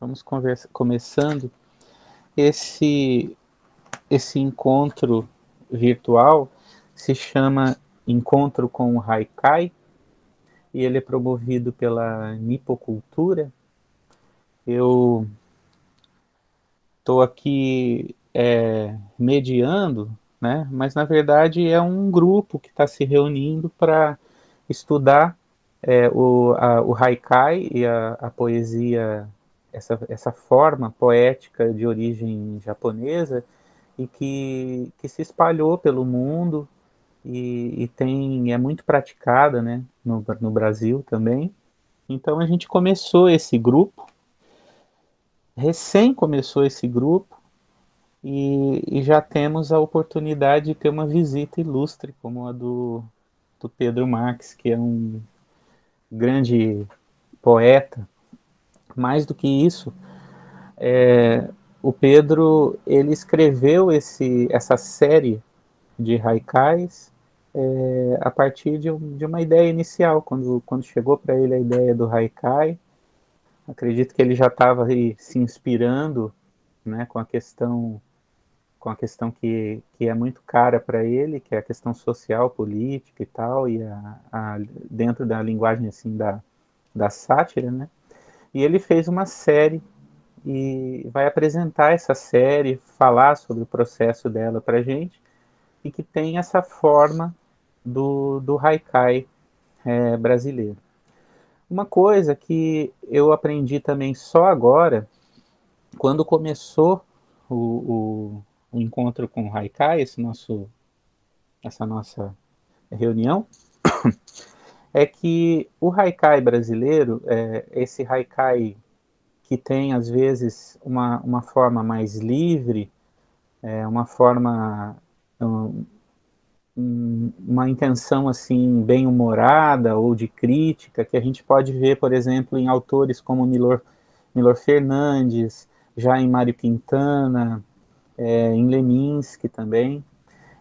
Vamos começando esse encontro virtual. Se chama Encontro com o Haikai e ele é promovido pela Nipocultura. Eu estou aqui mediando, né? Mas na verdade é um grupo que está se reunindo para estudar o haikai e a poesia, essa forma poética de origem japonesa e que se espalhou pelo mundo é muito praticada, né, no Brasil também. Então a gente começou esse grupo, recém começou esse grupo, e já temos a oportunidade de ter uma visita ilustre como a do Pedro Marques, que é um grande poeta. Mais do que isso, o Pedro ele escreveu essa série de haikais a partir de uma ideia inicial. Quando chegou para ele a ideia do haikai, acredito que ele já estava se inspirando, né, com a questão que é muito cara para ele, que é a questão social, política e tal, e dentro da linguagem assim da sátira, né? E ele fez uma série e vai apresentar essa série, falar sobre o processo dela para gente, e que tem essa forma do haikai brasileiro. Uma coisa que eu aprendi também só agora, quando começou o encontro com o haikai, essa nossa reunião, é que o haikai brasileiro, esse haikai que tem às vezes uma forma mais livre, uma forma, uma intenção assim bem humorada ou de crítica, que a gente pode ver, por exemplo, em autores como Milor Fernandes, já em Mário Quintana, em Leminski também.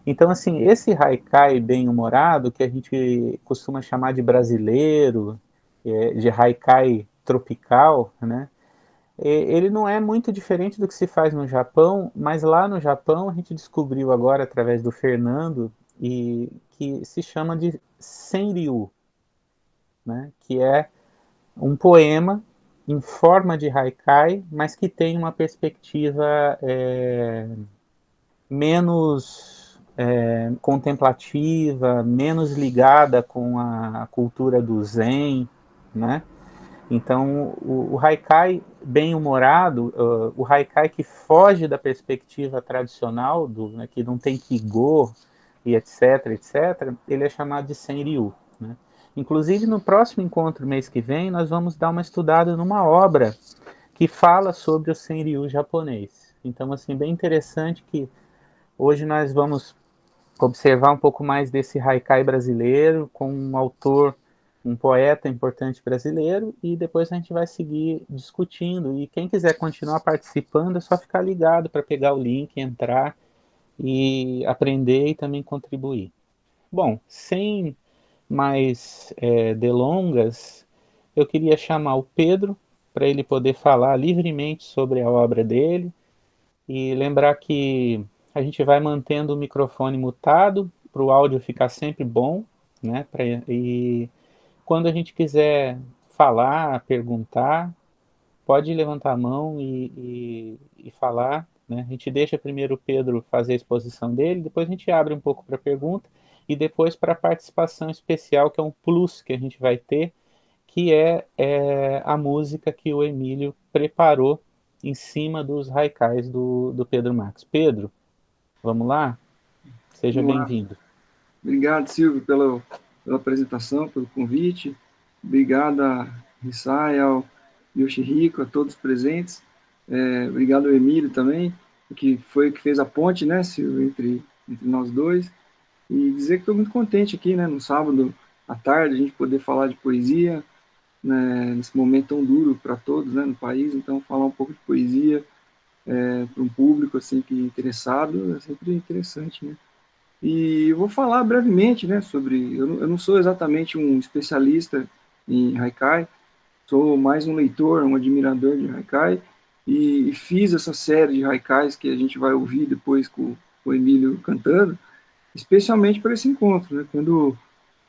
Então, assim, esse haikai bem-humorado, que a gente costuma chamar de brasileiro, de haikai tropical, né? Ele não é muito diferente do que se faz no Japão, mas lá no Japão a gente descobriu agora, através do Fernando, que se chama de Senryu, né? Que é um poema em forma de haikai, mas que tem uma perspectiva menos contemplativa, menos ligada com a cultura do Zen, né? Então, o haikai bem-humorado, o haikai que foge da perspectiva tradicional, né, que não tem kigo e etc., ele é chamado de senryu. Né? Inclusive, no próximo encontro, mês que vem, nós vamos dar uma estudada numa obra que fala sobre o senryu japonês. Então, assim, bem interessante que hoje nós vamos observar um pouco mais desse haikai brasileiro com um autor, um poeta importante brasileiro, e depois a gente vai seguir discutindo. E quem quiser continuar participando é só ficar ligado para pegar o link, entrar e aprender e também contribuir. Bom, sem mais delongas, eu queria chamar o Pedro para ele poder falar livremente sobre a obra dele e lembrar que a gente vai mantendo o microfone mutado para o áudio ficar sempre bom, né? E quando a gente quiser falar, perguntar, pode levantar a mão e falar, né? A gente deixa primeiro o Pedro fazer a exposição dele, depois a gente abre um pouco para pergunta e depois para a participação especial, que é um plus que a gente vai ter, que é a música que o Emílio preparou em cima dos haikais do Pedro Marques. Pedro, vamos lá? Seja Vamos lá. bem-vindo. Obrigado, Silvio, pela apresentação, pelo convite. Obrigado a Rissai, ao Yoshihiko, a todos presentes. Obrigado ao Emílio também, que foi o que fez a ponte, né, Silvio, entre nós dois. E dizer que estou muito contente aqui, né, no sábado à tarde, a gente poder falar de poesia, né, nesse momento tão duro para todos, né, no país. Então, falar um pouco de poesia para um público assim que é interessado é sempre interessante, né? E eu vou falar brevemente, né, sobre. Eu não sou exatamente um especialista em haikai, sou mais um leitor, um admirador de haikai, e fiz essa série de haikais que a gente vai ouvir depois com o Emílio cantando, especialmente para esse encontro, né? Quando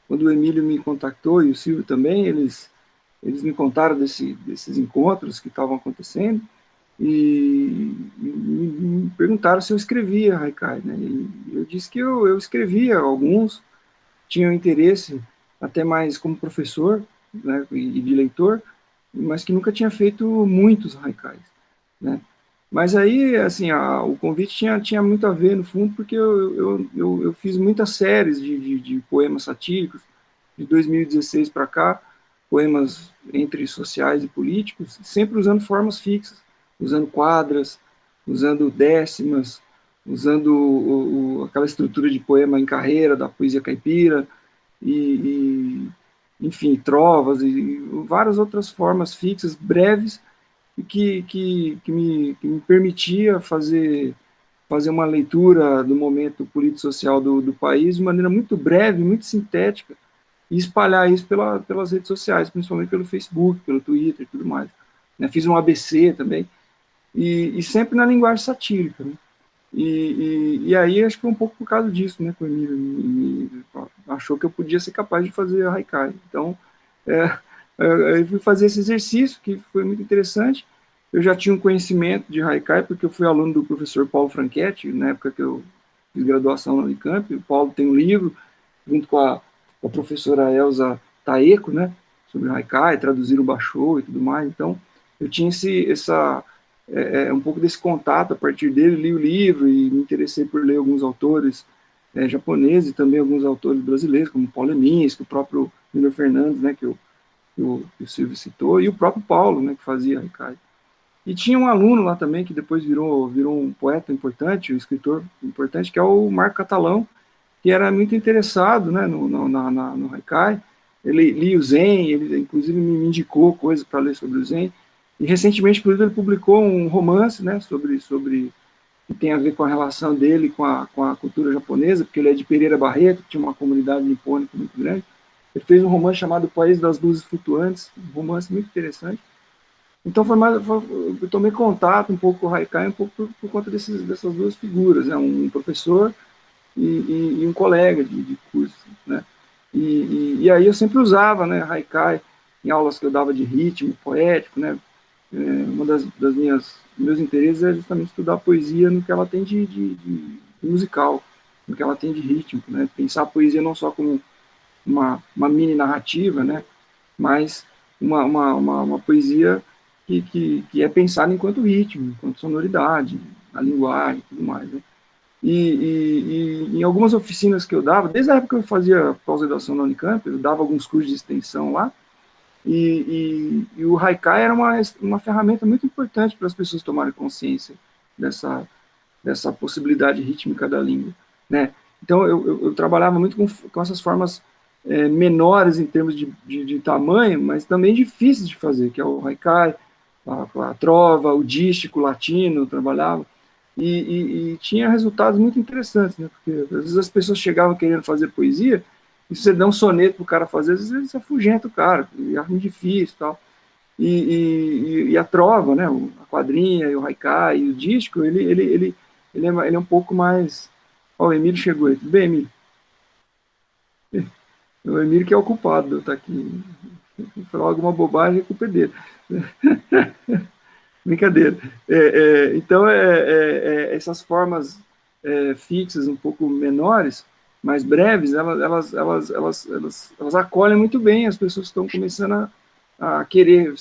o Emílio me contactou e o Silvio também, eles me contaram desses encontros que estavam acontecendo e me perguntaram se eu escrevia haikai, né? E eu disse que eu escrevia alguns, tinha interesse até mais como professor, né, e de leitor, mas que nunca tinha feito muitos haikais, né? Mas aí, assim, o convite tinha muito a ver, no fundo, porque eu fiz muitas séries de poemas satíricos, de 2016 para cá, poemas entre sociais e políticos, sempre usando formas fixas, usando quadras, usando décimas, usando aquela estrutura de poema em carreira, da poesia caipira, enfim, trovas e várias outras formas fixas, breves, e que me permitia fazer uma leitura do momento político-social do país de maneira muito breve, muito sintética, e espalhar isso pelas redes sociais, principalmente pelo Facebook, pelo Twitter e tudo mais. Né? Fiz um ABC também, e sempre na linguagem satírica. Né? E aí acho que foi um pouco por causa disso, né, que o Emílio achou que eu podia ser capaz de fazer a Haikai. Então, eu fui fazer esse exercício, que foi muito interessante. Eu já tinha um conhecimento de Haikai, porque eu fui aluno do professor Paulo Franchetti, na época que eu fiz graduação na Unicamp. O Paulo tem um livro, junto com a professora Elza Taeco, né, sobre Haikai, traduziram o Basho e tudo mais. Então, eu tinha um pouco desse contato a partir dele, li o livro e me interessei por ler alguns autores japoneses e também alguns autores brasileiros, como Paulo Leminski, o próprio Miller Fernandes, né, que o Silvio citou, e o próprio Paulo, né, que fazia Haikai. E tinha um aluno lá também, que depois virou um poeta importante, um escritor importante, que é o Marco Catalão, que era muito interessado, né, no Haikai. Ele lia o Zen, ele inclusive me indicou coisas para ler sobre o Zen. E recentemente, inclusive, ele publicou um romance, né, sobre que tem a ver com a relação dele com a cultura japonesa, porque ele é de Pereira Barreto, que tinha uma comunidade nipônica muito grande. Ele fez um romance chamado País das Luzes Flutuantes, um romance muito interessante. Então eu tomei contato um pouco com o Haikai, um pouco por conta dessas duas figuras, né? Um professor e um colega de curso, né? E aí eu sempre usava, né, Haikai em aulas que eu dava de ritmo poético, né? Uma das meus interesses é justamente estudar poesia no que ela tem de musical, no que ela tem de ritmo, né? Pensar a poesia não só como uma mini narrativa, né? Mas uma poesia que é pensada enquanto ritmo, enquanto sonoridade, a linguagem e tudo mais, né? Em algumas oficinas que eu dava, desde a época que eu fazia pós-graduação na Unicamp, eu dava alguns cursos de extensão lá, e o Haikai era uma ferramenta muito importante para as pessoas tomarem consciência dessa possibilidade rítmica da língua, né? Então, eu trabalhava muito com essas formas menores em termos de tamanho, mas também difíceis de fazer, que é o Haikai, a trova, o dístico latino, eu trabalhava, e tinha resultados muito interessantes, né? Porque às vezes as pessoas chegavam querendo fazer poesia, e se você dá um soneto para o cara fazer, às vezes ele se afugenta o cara, e acha muito difícil e tal. E a trova, né, a quadrinha, e o haikai, e o dístico, ele é um pouco mais... Ó, o Emílio chegou aí. Tudo bem, Emílio? O Emílio que é o culpado de eu estar aqui. Se falar alguma bobagem, a culpa é dele. Brincadeira. Então, essas formas fixas, um pouco menores, mais breves, elas acolhem muito bem as pessoas que estão começando a querer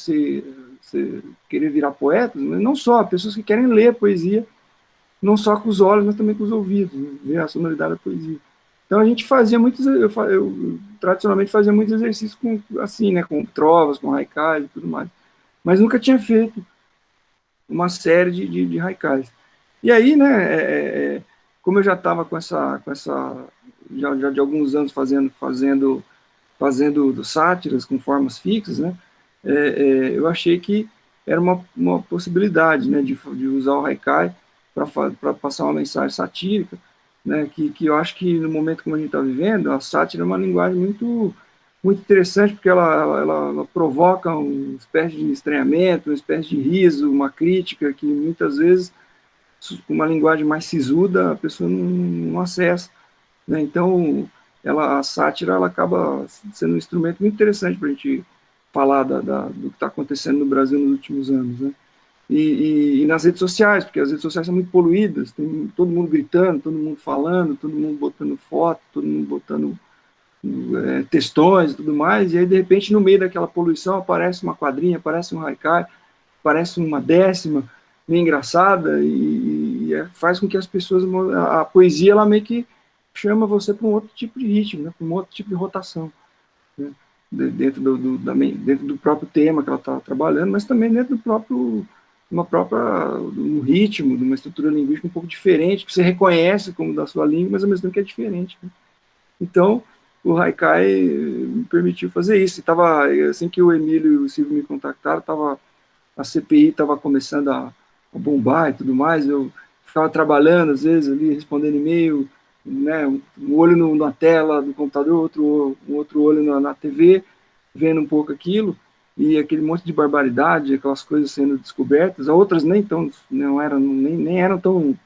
querer virar poetas, mas não só, pessoas que querem ler poesia, não só com os olhos, mas também com os ouvidos, né? Ver a sonoridade da poesia. Então a gente fazia muitos, eu tradicionalmente fazia muitos exercícios com, assim, né, com trovas, com haikais e tudo mais, mas nunca tinha feito uma série de haikais. E aí, né, como eu já estava com essa já de alguns anos fazendo sátiras com formas fixas, né, eu achei que era uma possibilidade, né, de usar o haikai para passar uma mensagem satírica, né, que eu acho que no momento como a gente está vivendo, a sátira é uma linguagem muito muito interessante, porque ela provoca uma espécie de estranhamento, uma espécie de riso, uma crítica que muitas vezes, com uma linguagem mais sisuda, a pessoa não acessa, né? Então, a sátira ela acaba sendo um instrumento muito interessante para a gente falar do que está acontecendo no Brasil nos últimos anos, né? E nas redes sociais, porque as redes sociais são muito poluídas, tem todo mundo gritando, todo mundo falando, todo mundo botando foto, todo mundo botando textões e tudo mais, e aí de repente no meio daquela poluição aparece uma quadrinha, aparece um haikai, aparece uma décima, meio engraçada, faz com que as pessoas, a poesia ela meio que chama você para um outro tipo de ritmo, né, para um outro tipo de rotação, né, dentro do próprio tema que ela está trabalhando, mas também dentro do próprio um ritmo, de uma estrutura linguística um pouco diferente, que você reconhece como da sua língua, mas ao mesmo tempo que é diferente, né? Então, o Haikai me permitiu fazer isso. E assim que o Emílio e o Silvio me contactaram, a CPI estava começando a bombar e tudo mais, eu ficava trabalhando, às vezes, ali, respondendo e-mail, né, um olho na tela do computador, um outro olho na TV, vendo um pouco aquilo, e aquele monte de barbaridade, aquelas coisas sendo descobertas, outras nem eram tão,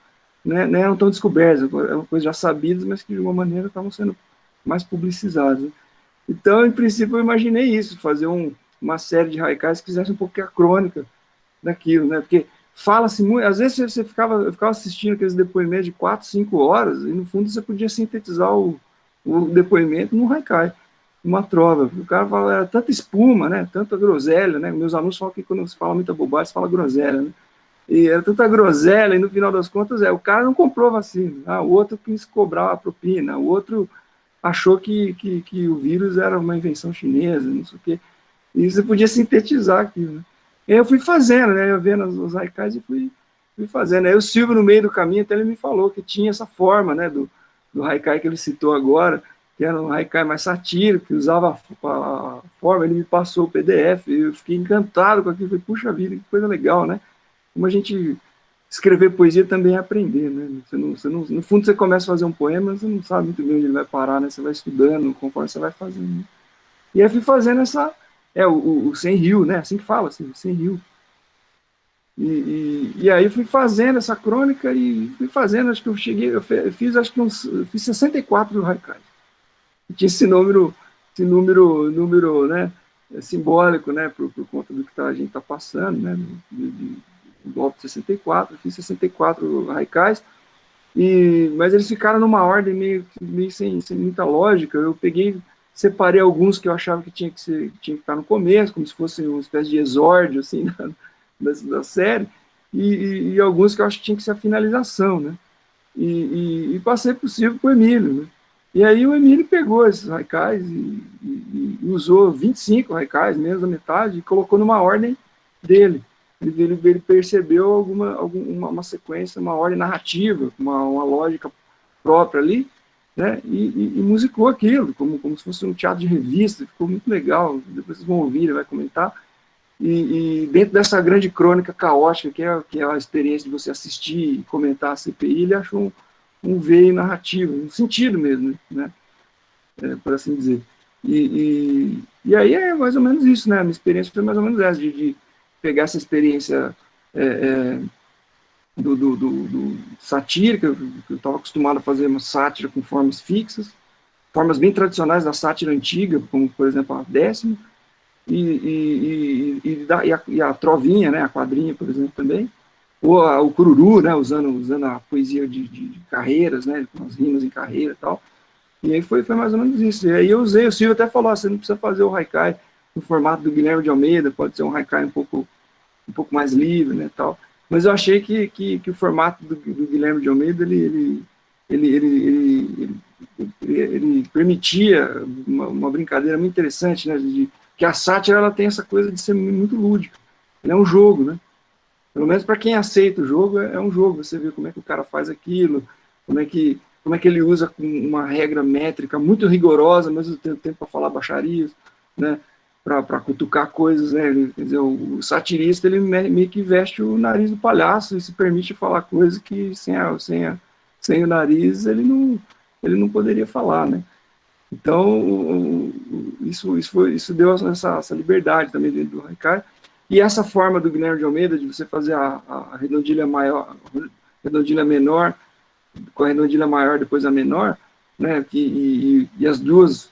né, nem eram tão descobertas, eram coisas já sabidas, mas que de uma maneira estavam sendo mais publicizadas, né? Então, em princípio, eu imaginei isso, fazer uma série de haikais que fizesse um pouco a crônica daquilo, né? Porque fala-se muito, às vezes eu ficava assistindo aqueles depoimentos de 4, 5 horas, e no fundo você podia sintetizar o depoimento num haikai, uma trova. O cara fala, era tanta espuma, né? Tanta groselha, né? Meus alunos falam que quando você fala muita bobagem, você fala groselha, né? E era tanta groselha, e no final das contas, o cara não comprou vacina, o outro quis cobrar a propina, o outro achou que o vírus era uma invenção chinesa, não sei o quê. E você podia sintetizar aquilo, né? E aí eu fui fazendo, né? Eu vendo os haikais e fui fazendo. Aí o Silvio, no meio do caminho, até ele me falou que tinha essa forma, né? Do haikai que ele citou agora, que era um haikai mais satírico, que usava a forma, ele me passou o PDF, eu fiquei encantado com aquilo, falei, puxa vida, que coisa legal, né? Como a gente escrever poesia também é aprender, né? No fundo, você começa a fazer um poema, você não sabe muito bem onde ele vai parar, né? Você vai estudando conforme você vai fazendo, né? E aí eu fui fazendo o Sem Rio, né? Assim que fala, assim, Sem Rio. E aí fui fazendo essa crônica e fui fazendo, acho que eu fiz 64 haikais. E tinha esse número, né? Simbólico, né? Por conta do que a gente está passando, né? Do golpe de 64, fiz 64 haikais, mas eles ficaram numa ordem meio sem muita lógica. Eu separei alguns que eu achava que tinha que estar no começo, como se fosse uma espécie de exórdio, assim, da série, e alguns que eu acho que tinha que ser a finalização, né? E passei por Silvio para o Emílio, né? E aí o Emílio pegou esses haikais e usou 25 haikais, menos da metade, e colocou numa ordem dele. Ele percebeu uma sequência, uma ordem narrativa, uma lógica própria ali, né? E musicou aquilo, como se fosse um teatro de revista, ficou muito legal, depois vocês vão ouvir, ele vai comentar. E dentro dessa grande crônica caótica, que é a experiência de você assistir e comentar a CPI, ele achou um veio narrativo, um sentido mesmo, né? Por assim dizer. E aí é mais ou menos isso, né? A minha experiência foi mais ou menos essa, de pegar essa experiência do satírica, que eu estava acostumado a fazer uma sátira com formas fixas, formas bem tradicionais da sátira antiga, como, por exemplo, a décima, e a trovinha, né, a quadrinha, por exemplo, também, ou o cururu, né, usando a poesia de carreiras, né, com as rimas em carreira e tal. E aí foi mais ou menos isso. E aí eu usei, o Silvio até falou, você não precisa fazer o haikai no formato do Guilherme de Almeida, pode ser um haikai um pouco mais livre, né, tal. Mas eu achei que o formato do Guilherme de Almeida, ele permitia uma brincadeira muito interessante, né, que a sátira ela tem essa coisa de ser muito lúdica. Ele é um jogo, né? Pelo menos para quem aceita o jogo, é um jogo. Você vê como é que o cara faz aquilo, como é que ele usa uma regra métrica muito rigorosa, mas ao mesmo tempo para falar baixarias, né? Para cutucar coisas, né? Quer dizer, o satirista ele meio que veste o nariz do palhaço e se permite falar coisas que sem o nariz ele não poderia falar, né? Então, isso deu essa liberdade também dentro do haikai. E essa forma do Guilherme de Almeida de você fazer a redondilha maior, redondilha menor, com a redondilha maior depois a menor, né? E as duas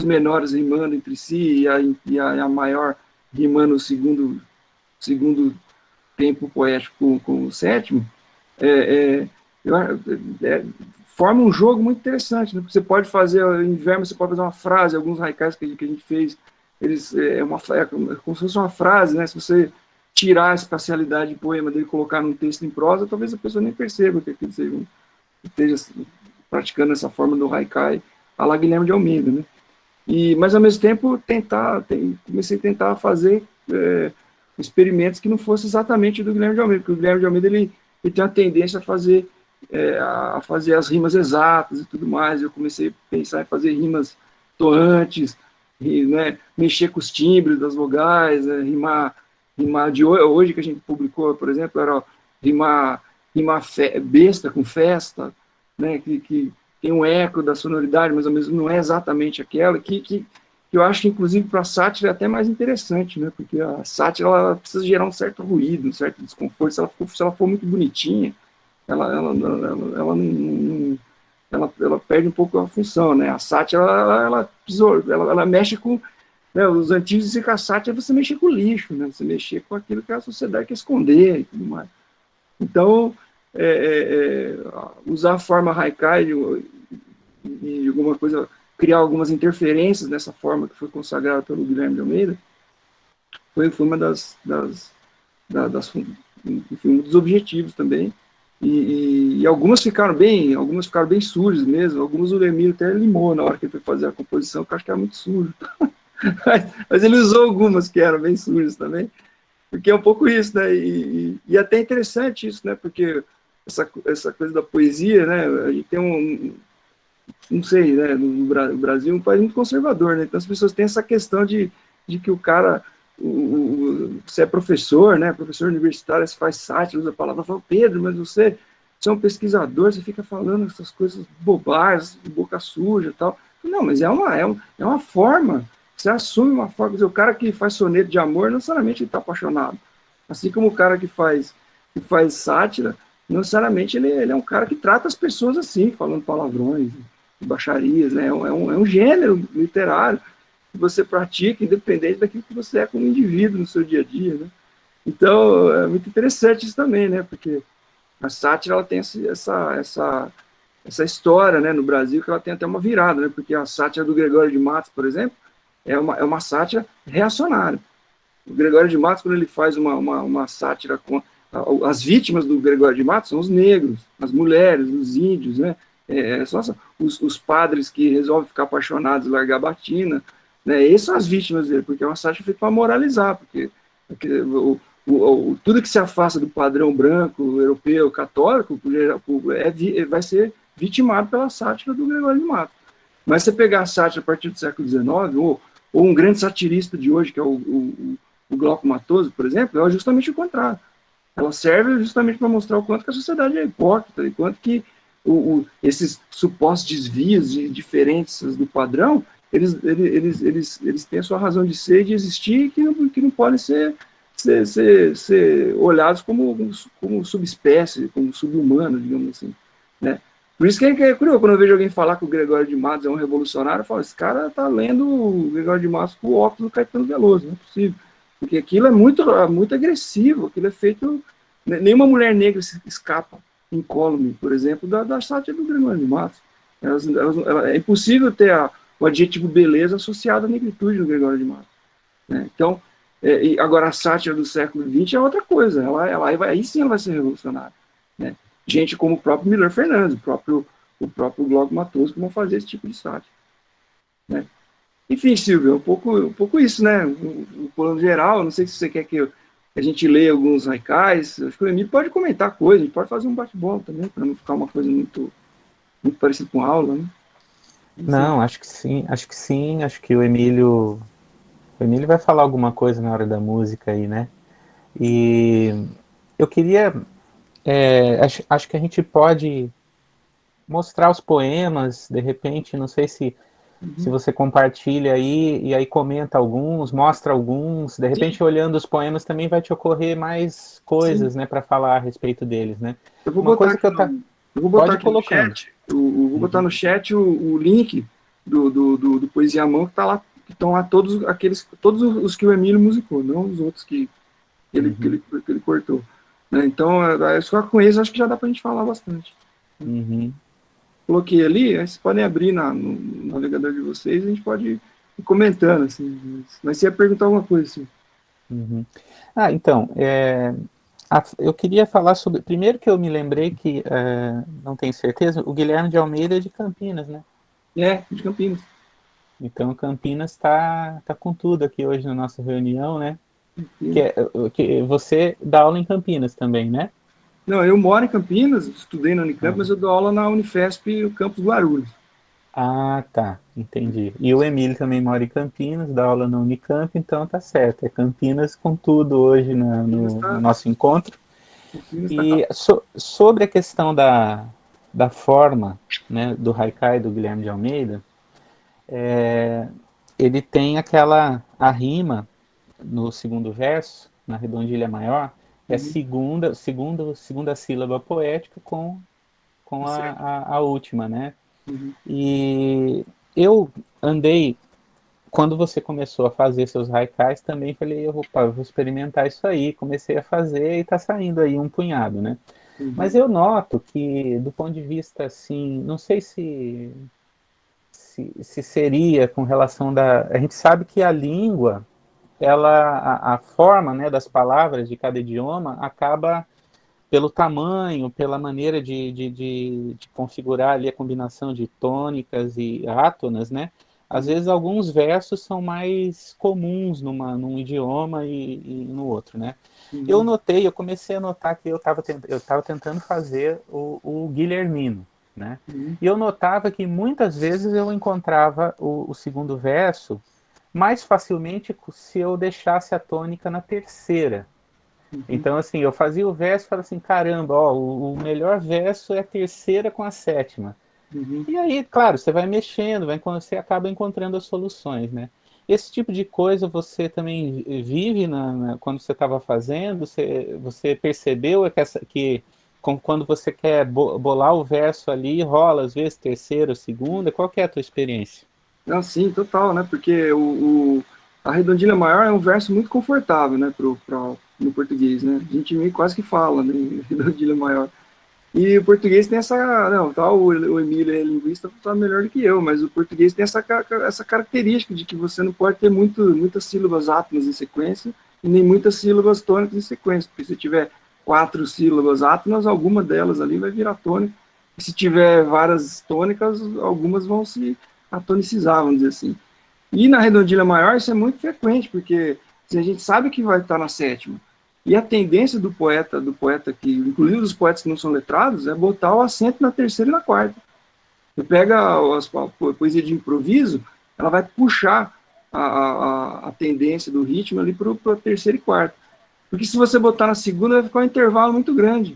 menores rimando entre si e a maior rimando o segundo tempo poético com o sétimo, forma um jogo muito interessante, né? Você pode fazer em verme, você pode fazer uma frase, alguns haikais que a gente fez, como se fosse uma frase, né? Se você tirar a espacialidade de poema dele e colocar num texto em prosa, talvez a pessoa nem perceba que aquilo esteja praticando essa forma do haikai a la Guilherme de Almeida, né? Mas ao mesmo tempo comecei a tentar fazer experimentos que não fossem exatamente do Guilherme de Almeida, porque o Guilherme de Almeida ele tem uma tendência a fazer as rimas exatas e tudo mais. Eu comecei a pensar em fazer rimas toantes, né, mexer com os timbres das vogais, rimar de hoje que a gente publicou, por exemplo, era rimar besta com festa, né, que tem um eco da sonoridade, mas ao mesmo não é exatamente aquela, que eu acho que, inclusive, para a sátira é até mais interessante, né, porque a sátira ela precisa gerar um certo ruído, um certo desconforto. Se ela for muito bonitinha, ela perde um pouco a função, né? A sátira, ela mexe com... Né, os antigos diziam que a sátira é você mexer com o lixo, né? Você mexer com aquilo que a sociedade quer esconder e tudo mais. Então, usar a forma haikai e alguma coisa, criar algumas interferências nessa forma que foi consagrada pelo Guilherme de Almeida, foi uma enfim, um dos objetivos também. E algumas ficaram bem sujas mesmo. Algumas o Emílio até limou na hora que ele foi fazer a composição, que eu acho que era muito sujo. mas ele usou algumas que eram bem sujas também, porque é um pouco isso, né? E até interessante isso, né? Porque essa coisa da poesia, né? A gente tem não sei, né? No Brasil é um país muito conservador, né? Então as pessoas têm essa questão de que o cara, você é professor, né? Professor universitário, você faz sátira, usa a palavra, fala, Pedro, mas você é um pesquisador, você fica falando essas coisas bobagens, boca suja e tal. Não, mas é uma forma, você assume uma forma, quer dizer, o cara que faz soneto de amor, não necessariamente ele está apaixonado. Assim como o cara que faz sátira, não necessariamente ele é um cara que trata as pessoas assim, falando palavrões, baixarias, né? É um gênero literário que você pratica, independente daquilo que você é como indivíduo no seu dia a dia, né? Então, é muito interessante isso também, né? Porque a sátira, ela tem essa história, né, no Brasil, que ela tem até uma virada, né? Porque a sátira do Gregório de Matos, por exemplo, é uma sátira reacionária. O Gregório de Matos, quando ele faz uma sátira com... As vítimas do Gregório de Matos são os negros, as mulheres, os índios, né? São os padres que resolvem ficar apaixonados e largar a batina, né? Essas são as vítimas dele, porque é uma sátira feita para moralizar, porque tudo que se afasta do padrão branco, europeu, católico, vai ser vitimado pela sátira do Gregório de Matos. Mas você pegar a sátira a partir do século XIX, ou um grande satirista de hoje, que é o Glauco Matoso, por exemplo, é justamente o contrário. Ela serve justamente para mostrar o quanto que a sociedade é hipócrita, e quanto que esses supostos desvios de diferenças do padrão, eles têm a sua razão de ser e de existir, que não podem ser olhados como subespécie, como subhumano, digamos assim, né? Por isso que é curioso, quando eu vejo alguém falar que o Gregório de Matos é um revolucionário, eu falo, esse cara está lendo o Gregório de Matos com o óculos do Caetano Veloso, não é possível. Porque aquilo é muito agressivo, aquilo é feito... Nenhuma mulher negra se escapa incólume, por exemplo, da sátira do Gregório de Matos. É impossível ter o adjetivo beleza associado à negritude do Gregório de Matos, né? Então, agora a sátira do século XX é outra coisa, aí sim ela vai ser revolucionária, né? Gente como o próprio Miller Fernandes, o próprio Glauco Matoso, que vão fazer esse tipo de sátira, né? Enfim, Silvio, um pouco isso, né? O plano geral, não sei se você quer que a gente leia alguns haikais, acho que o Emílio pode comentar coisas, a gente pode fazer um bate-bola também, para não ficar uma coisa muito parecida com aula, né? Não, acho que sim, acho que o Emílio vai falar alguma coisa na hora da música aí, né? E eu queria, acho que a gente pode mostrar os poemas, de repente, não sei se Se você compartilha aí, e aí comenta alguns, mostra alguns, de Sim, repente olhando os poemas também vai te ocorrer mais sim. coisas, né, para falar a respeito deles, né? Eu vou Uma botar coisa que aqui eu tá, eu vou botar pode ir aqui no colocando. chat, vou botar Uhum, no chat o link do Poesia à Mão, que tá lá, que estão lá todos os que o Emílio musicou, não os outros uhum, que ele cortou. Né? Então, só com eles acho que já dá pra gente falar bastante. uhum, Coloquei ali, aí vocês podem abrir no navegador de vocês e a gente pode ir comentando, assim. Mas você ia perguntar alguma coisa, assim. uhum. Ah, então, eu queria falar sobre. Primeiro que eu me lembrei que, não tenho certeza, o Guilherme de Almeida é de Campinas, né? É, de Campinas. Então Campinas tá com tudo aqui hoje na nossa reunião, né? Que, Campinas. é, que você dá aula em Campinas também, né? Não, eu moro em Campinas, estudei na Unicamp, mas Aham. eu dou aula na Unifesp, o campus Guarulhos. Ah, tá, entendi. E o Emílio também mora em Campinas, dá aula na Unicamp, então tá certo. É Campinas com tudo hoje Campinas no está nosso encontro. Campinas tá E sobre a questão da forma, né, do Haikai do Guilherme de Almeida, ele tem a rima no segundo verso, na redondilha maior, é uhum, segunda sílaba poética com tá certo. a última, né? Uhum, E eu andei, quando você começou a fazer seus haikais, também falei, opa, eu vou experimentar isso aí. Comecei a fazer e tá saindo aí um punhado, né? Mas uhum, eu noto que, do ponto de vista assim, não sei se seria com relação da. A gente sabe que a língua, a forma, né, das palavras de cada idioma acaba pelo tamanho, pela maneira de configurar ali a combinação de tônicas e átonas, né? Às uhum, vezes alguns versos são mais comuns num idioma e no outro, né? uhum, Eu comecei a notar que eu tava tentando fazer o Guilhermino, né? uhum, E eu notava que muitas vezes eu encontrava o segundo verso mais facilmente se eu deixasse a tônica na terceira. uhum, Então, assim, eu fazia o verso e falava assim, caramba, ó, o melhor verso é a terceira com a sétima. uhum. E aí, claro, você vai mexendo, você acaba encontrando as soluções, né? Esse tipo de coisa você também vive quando você estava fazendo? Você percebeu quando você quer bolar o verso ali, rola às vezes terceira, segunda? Qual que é a tua experiência? Não, sim, total, né? Porque a redondilha maior é um verso muito confortável, né, no português, né? A gente meio quase que fala, né, redondilha maior. E o português tem essa. Não, tá, o Emílio é linguista, tá melhor do que eu, mas o português tem essa característica de que você não pode ter muitas sílabas átonas em sequência e nem muitas sílabas tônicas em sequência, porque se tiver 4 sílabas átonas, alguma delas ali vai virar tônica, e se tiver várias tônicas, algumas vão se atonicizar, vamos dizer assim. E na redondilha maior isso é muito frequente, porque se a gente sabe que vai estar na sétima, e a tendência do poeta que, inclusive dos poetas que não são letrados, é botar o acento na terceira e na quarta. Você pega a poesia de improviso, ela vai puxar a tendência do ritmo ali para a terceira e quarta. Porque se você botar na segunda, vai ficar um intervalo muito grande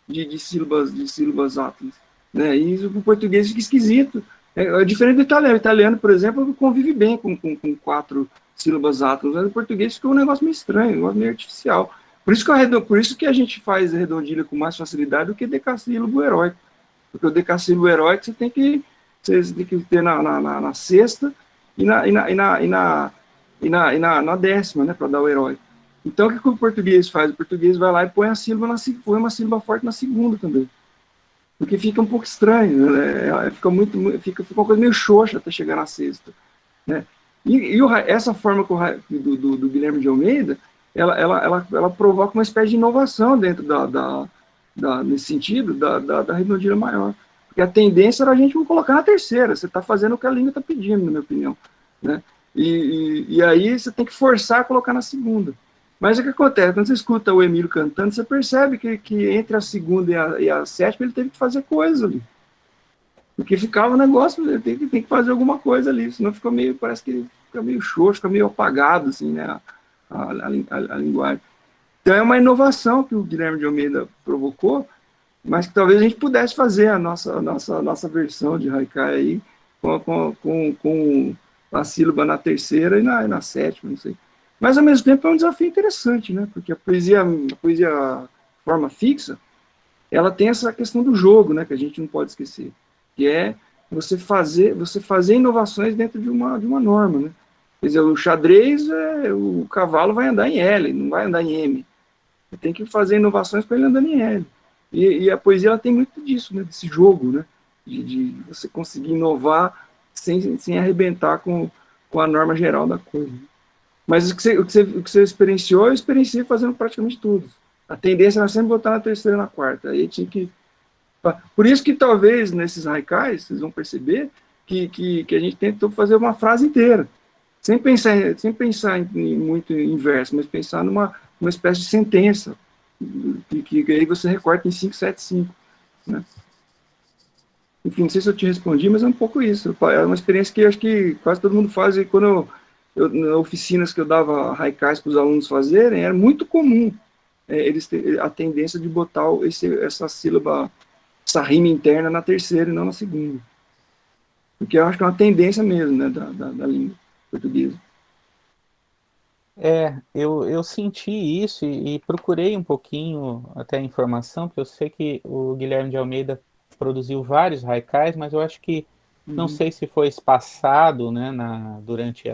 de sílabas átonas. Né? E isso para o português fica esquisito. É diferente do italiano. O italiano, por exemplo, convive bem com 4 sílabas átonas, mas o português fica um negócio meio estranho, um negócio meio artificial. Por isso que a gente faz a redondilha com mais facilidade do que decassílabo heróico. Porque o decassílabo heróico você tem que ter na sexta e na décima, né, para dar o heróico. Então, o que o português faz? O português vai lá e põe uma sílaba forte na segunda também. Porque fica um pouco estranho, né? Fica uma coisa meio xoxa até chegar na sexta. Né? Essa forma do Guilherme de Almeida, ela provoca uma espécie de inovação dentro nesse sentido, da redondilha maior. Porque a tendência era a gente não colocar na terceira, você está fazendo o que a língua está pedindo, na minha opinião. Né? E aí você tem que forçar a colocar na segunda. Mas o que acontece? Quando você escuta o Emílio cantando, você percebe que entre a segunda e a sétima ele teve que fazer coisas ali. Porque ficava um negócio, ele tem que fazer alguma coisa ali, senão parece que fica meio xoxo, fica meio apagado, assim, né, a linguagem. Então é uma inovação que o Guilherme de Almeida provocou, mas que talvez a gente pudesse fazer a nossa versão de Haikai aí, com a sílaba na terceira e na sétima, não sei. Mas, ao mesmo tempo, é um desafio interessante, né? Porque a poesia forma fixa, ela tem essa questão do jogo, né? Que a gente não pode esquecer, que é você fazer inovações dentro de uma norma, né? Quer dizer, o xadrez, o cavalo vai andar em L, não vai andar em M. Você tem que fazer inovações para ele andar em L. E a poesia ela tem muito disso, né? Desse jogo, né? De você conseguir inovar sem arrebentar com a norma geral da coisa. Mas o que você experienciou, eu experienciei fazendo praticamente tudo. A tendência era sempre botar na terceira e na quarta. Aí tinha que... Por isso que talvez nesses haikais, vocês vão perceber que a gente tentou fazer uma frase inteira. Sem pensar muito em verso, mas pensar numa espécie de sentença, que aí você recorta em 5, 7, 5. Né? Enfim, não sei se eu te respondi, mas é um pouco isso. É uma experiência que eu acho que quase todo mundo faz. E quando nas oficinas que eu dava haikais para os alunos fazerem, era muito comum eles terem a tendência de botar essa sílaba, essa rima interna na terceira e não na segunda. Porque eu acho que é uma tendência mesmo, né, da língua portuguesa. Eu senti isso e procurei um pouquinho até a informação, porque eu sei que o Guilherme de Almeida produziu vários haikais, mas eu acho que, não Uhum, sei se foi espaçado, né, durante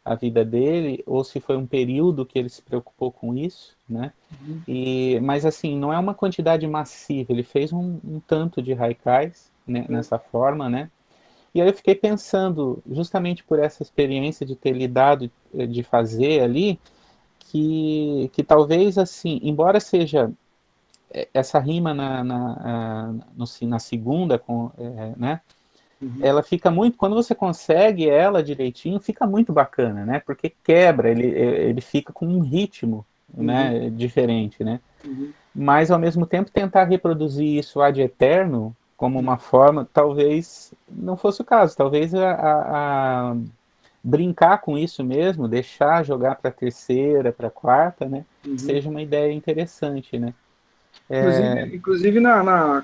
a vida dele, ou se foi um período que ele se preocupou com isso, né? uhum, Mas assim, não é uma quantidade massiva, ele fez um tanto de haikais, né, é, nessa forma, né? E aí eu fiquei pensando, justamente por essa experiência de ter lidado, de fazer ali, que talvez assim, embora seja essa rima na segunda, né? uhum, Ela fica muito, quando você consegue ela direitinho, fica muito bacana, né? Porque quebra, ele fica com um ritmo, uhum, né, diferente, né? uhum, Mas ao mesmo tempo tentar reproduzir isso ad eterno como uma forma, talvez não fosse o caso, talvez brincar com isso mesmo, deixar jogar para a terceira, para a quarta, né? uhum. Seja uma ideia interessante, né? Inclusive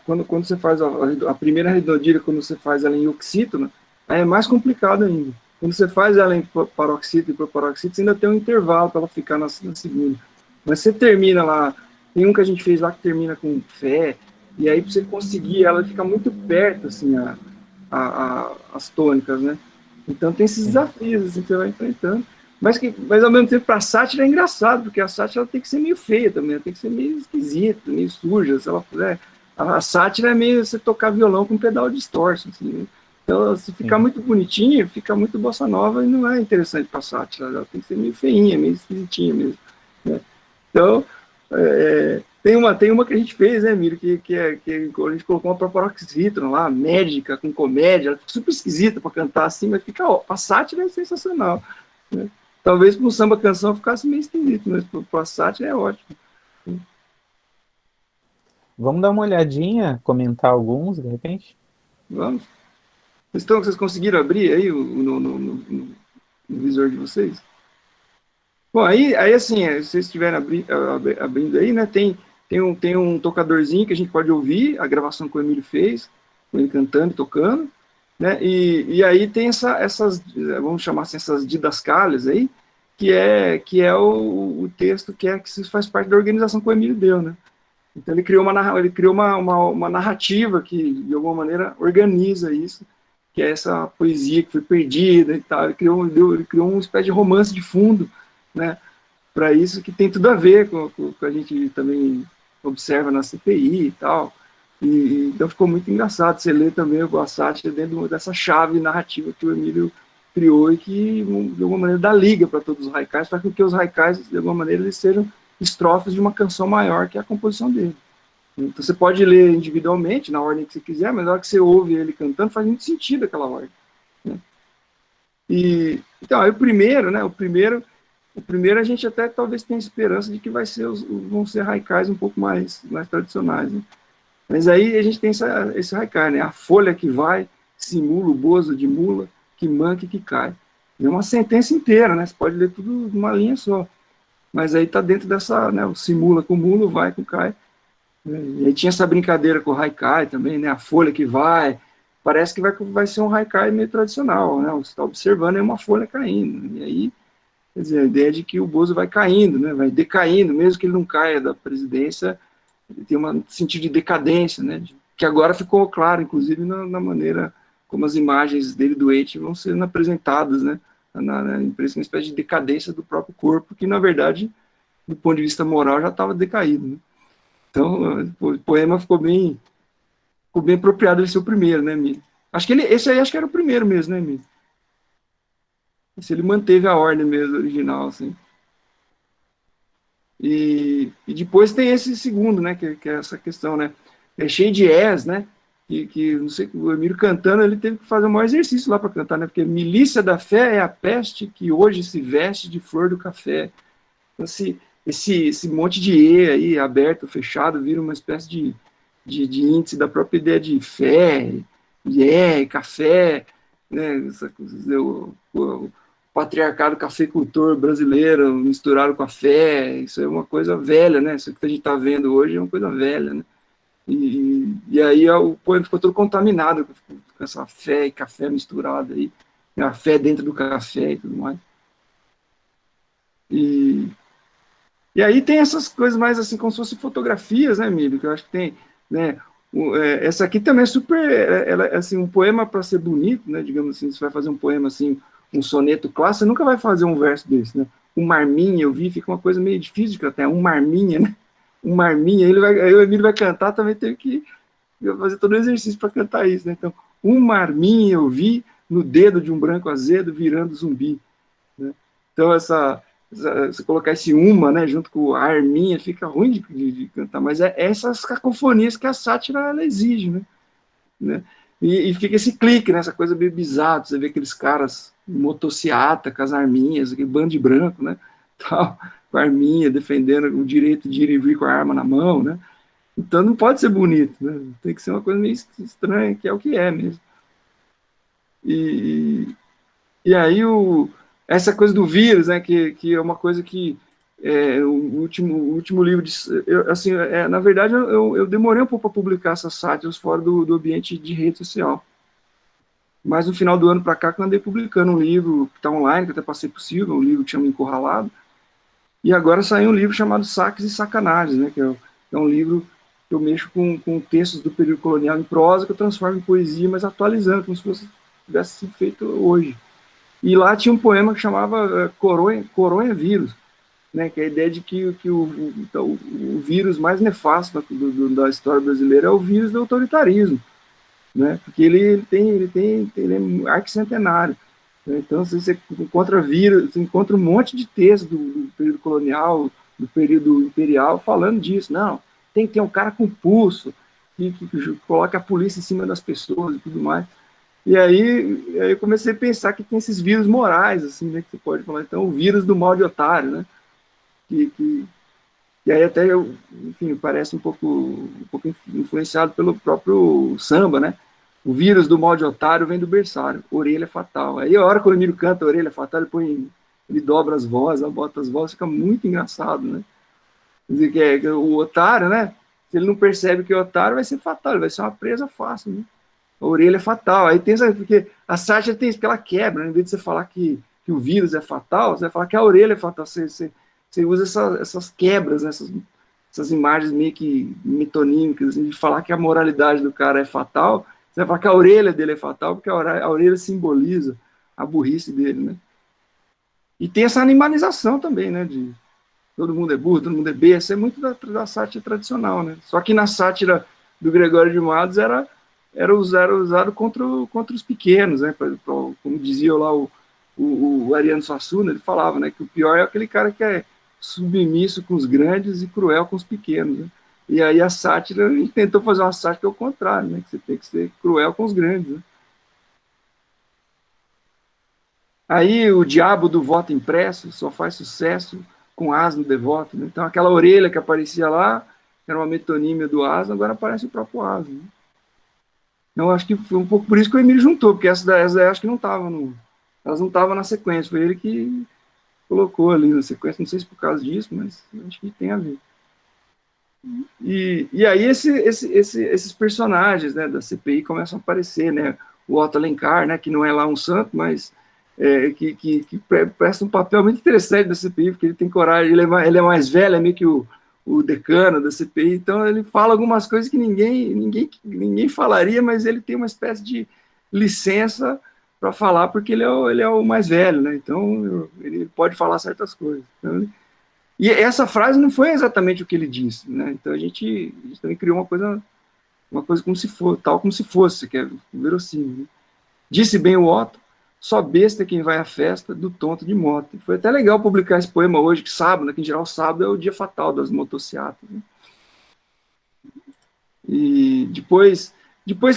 quando você faz a primeira redondilha, quando você faz ela em oxítono, aí é mais complicado ainda. Quando você faz ela em paroxítono e proparoxítono, você ainda tem um intervalo para ela ficar na segunda. Mas você termina lá, tem um que a gente fez lá que termina com fé, e aí para você conseguir ela fica muito perto, assim, as tônicas, né? Então tem esses Sim, desafios assim, que você vai enfrentando. Mas ao mesmo tempo, para a sátira é engraçado, porque a sátira tem que ser meio feia também, tem que ser meio esquisita, meio suja. Se ela puder. A sátira é meio você tocar violão com um pedal de distorção. Assim, né? Então, se ficar sim. muito bonitinho, fica muito bossa nova e não é interessante para a sátira. Ela tem que ser meio feinha, meio esquisitinha mesmo. Né? Então, tem uma que a gente fez, né, Miro, que a gente colocou uma proparoxítona lá, médica, com comédia, ela fica super esquisita para cantar assim, mas fica, ó, a sátira é sensacional. Né? Talvez para o samba canção ficasse meio esquisito, mas para a sátira é ótimo. Vamos dar uma olhadinha, comentar alguns, de repente? Vamos. Vocês conseguiram abrir aí no visor de vocês? Bom, aí assim, se vocês estiverem abrindo aí, né, tem um tocadorzinho que a gente pode ouvir, a gravação que o Emílio fez, com ele cantando e tocando, né, e aí tem essas, vamos chamar assim, essas didascálias aí, que é o texto que faz parte da organização que o Emílio deu, né. Então ele criou uma narrativa que, de alguma maneira, organiza isso, que é essa poesia que foi perdida e tal. Ele criou uma espécie de romance de fundo, né, para isso, que tem tudo a ver com o que a gente também observa na CPI e tal. Então ficou muito engraçado você ler também o Boa-Sátira dentro dessa chave narrativa que o Emílio criou e que, de alguma maneira, dá liga para todos os haikais, para que os haikais, de alguma maneira, eles sejam estrofes de uma canção maior que é a composição dele. Então você pode ler individualmente, na ordem que você quiser, mas na hora que você ouve ele cantando, faz muito sentido aquela ordem. Né? Então, aí o primeiro a gente até talvez tenha esperança de que vão ser haikais um pouco mais tradicionais. Né? Mas aí a gente tem esse haikai, né? A folha que vai, simula o bozo de mula, que manca e que cai. É uma sentença inteira, né? Você pode ler tudo numa linha só. Mas aí está dentro dessa, né? O simula com mulo, vai com cai. E aí tinha essa brincadeira com o haikai também, né? A folha que vai. parece que vai ser um haikai meio tradicional, né? Você está observando aí uma folha caindo, e aí, quer dizer, a ideia de que o Bozo vai caindo, né? Vai decaindo, mesmo que ele não caia da presidência, ele tem um sentido de decadência, né? Que agora ficou claro, inclusive, na maneira como as imagens dele doente vão sendo apresentadas, né? Na impressão, uma espécie de decadência do próprio corpo, que, na verdade, do ponto de vista moral, já estava decaído, né? Então, o poema ficou bem apropriado de ser o primeiro, né, Miri? Acho que esse aí acho que era o primeiro mesmo, né, Miri? Esse ele manteve a ordem mesmo, original, assim. E depois tem esse segundo, né, que é essa questão, né? É cheio de es, né? Que não sei, o Emílio cantando, ele teve que fazer um maior exercício lá para cantar, né? Porque milícia da fé é a peste que hoje se veste de flor do café. Então, esse monte de E aí, aberto, fechado, vira uma espécie de índice da própria ideia de fé, de café, né? O patriarcado cafeicultor brasileiro misturado com a fé, isso é uma coisa velha, né? Isso que a gente está vendo hoje é uma coisa velha, né? E aí o poema ficou todo contaminado com essa fé e café misturado aí, a fé dentro do café e tudo mais. E, e aí tem essas coisas mais assim, como se fossem fotografias, né, Mílio? Que eu acho que tem, né? Essa aqui também é super, ela é assim, um poema para ser bonito, né? Digamos assim, você vai fazer um poema assim, um soneto clássico, você nunca vai fazer um verso desse, né? Um marminha, eu vi, fica uma coisa meio difícil de cantar, um marminha, né? Um marminha, aí o Emílio vai cantar, também teve que fazer todo o exercício para cantar isso, né? Então, um marminha eu vi no dedo de um branco azedo virando zumbi, né? Então, você colocar esse uma, né, junto com a arminha, fica ruim de cantar, mas é essas cacofonias que a sátira ela exige, né? E fica esse clique, né, essa coisa meio bizarra, você vê aqueles caras motociata com as arminhas, aquele bando de branco, né, tal, com a arminha, defendendo o direito de ir e vir com a arma na mão, né? Então não pode ser bonito, né? Tem que ser uma coisa meio estranha, que é o que é mesmo. E, e aí essa coisa do vírus, né, que é uma coisa que o último livro, assim, na verdade eu demorei um pouco para publicar essas sátiras fora do ambiente de rede social. Mas no final do ano para cá que eu andei publicando um livro que está online, que eu até passei por Silva, um livro que chama Encurralado, e agora saiu um livro chamado Saques e Sacanagens, né, que é um livro que eu mexo com textos do período colonial em prosa, que eu transformo em poesia, mas atualizando, como se tivesse sido feito hoje. E lá tinha um poema que chamava Coronha Vírus, né, que é a ideia de que o vírus mais nefasto da história brasileira é o vírus do autoritarismo, né, porque ele é arquicentenário. Né, então, você encontra vírus, você encontra um monte de texto do período colonial, do período imperial, falando disso. Não, tem que ter um cara com pulso, que coloca a polícia em cima das pessoas e tudo mais. E aí eu comecei a pensar que tem esses vírus morais, assim, né, que você pode falar. Então, o vírus do mal de otário, né? E aí até, enfim, parece um pouco influenciado pelo próprio samba, né? O vírus do mal de otário vem do berçário, orelha fatal. Aí a hora que o Emílio canta orelha fatal, ele dobra as vozes, bota as vozes, fica muito engraçado, né? Quer dizer, que o otário, né? Se ele não percebe que é otário, vai ser fatal, ele vai ser uma presa fácil, né? A orelha é fatal. Aí tem, porque a sátira tem isso, porque ela quebra, né? Em vez de você falar que o vírus é fatal, você vai falar que a orelha é fatal. Você usa essas quebras, né? Essas imagens meio que metonímicas, assim, de falar que a moralidade do cara é fatal, você vai falar que a orelha dele é fatal, porque a orelha simboliza a burrice dele, né? E tem essa animalização também, né? De todo mundo é burro, todo mundo é besta, é muito da sátira tradicional, né? Só que na sátira do Gregório de Matos era usado contra os pequenos, né? Como dizia lá o Ariano Suassuna, ele falava, né, que o pior é aquele cara que é submisso com os grandes e cruel com os pequenos, né? E aí a sátira, a gente tentou fazer uma sátira ao contrário, né? Que você tem que ser cruel com os grandes, né? Aí o diabo do voto impresso só faz sucesso com asno devoto, né? Então aquela orelha que aparecia lá, era uma metonímia do asno, agora aparece o próprio asno, né? Então acho que foi um pouco por isso que o Emílio juntou, porque essa daí acho que não estavam elas não estavam na sequência, foi ele que colocou ali na sequência, não sei se por causa disso, mas acho que tem a ver. E aí esses personagens, né, da CPI começam a aparecer, né? O Otto Alencar, né, que não é lá um santo, mas que presta um papel muito interessante da CPI, porque ele tem coragem, ele é mais velho, é meio que o decano da CPI, então ele fala algumas coisas que ninguém falaria, mas ele tem uma espécie de licença para falar, porque ele é o mais velho, né? Então ele pode falar certas coisas. Então, e essa frase não foi exatamente o que ele disse, né? Então a gente também criou uma coisa como se fosse, tal como se fosse, que é verossímil. Né? Disse bem o Otto, só besta quem vai à festa do tonto de moto. Foi até legal publicar esse poema hoje, que sábado, né, que em geral sábado é o dia fatal das motocicletas. Né? E depois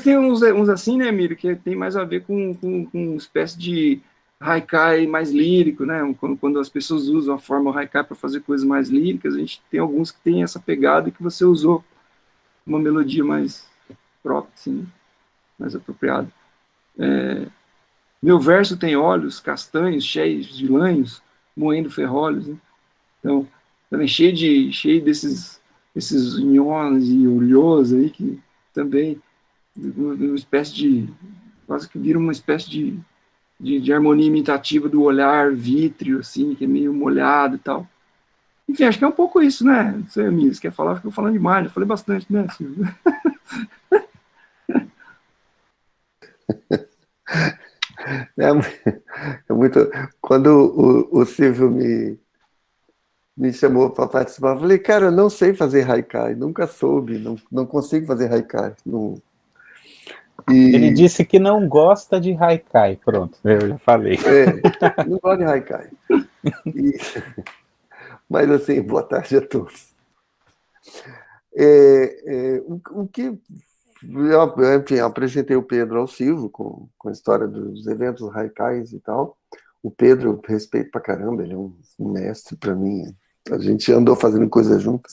tem uns assim, né, Miro, que tem mais a ver com uma espécie de haikai mais lírico, né? Quando as pessoas usam a forma haikai para fazer coisas mais líricas, a gente tem alguns que tem essa pegada e que você usou uma melodia mais própria, assim, mais apropriada. Meu verso tem olhos castanhos, cheios de lanhos, moendo ferrolhos. Né? Então, também cheio desses nhons e olhos aí, que também uma espécie de, quase que vira uma espécie de harmonia imitativa do olhar vítreo, assim, que é meio molhado e tal. Enfim, acho que é um pouco isso, né? Não sei, Amigo, você quer falar? Acho que eu falando demais, eu falei bastante, né, Silvio? É muito. Quando o Silvio me chamou para participar, eu falei, cara, eu não sei fazer haikai, nunca soube, não consigo fazer haikai. Não. Ele E disse que não gosta de haikai. Pronto, eu já falei. não gosto de haikai. E, mas assim, boa tarde a todos. O que enfim, eu apresentei o Pedro ao Silvio com a história dos eventos haikais e tal. O Pedro, eu respeito pra caramba, ele é um mestre para mim. A gente andou fazendo coisa junto.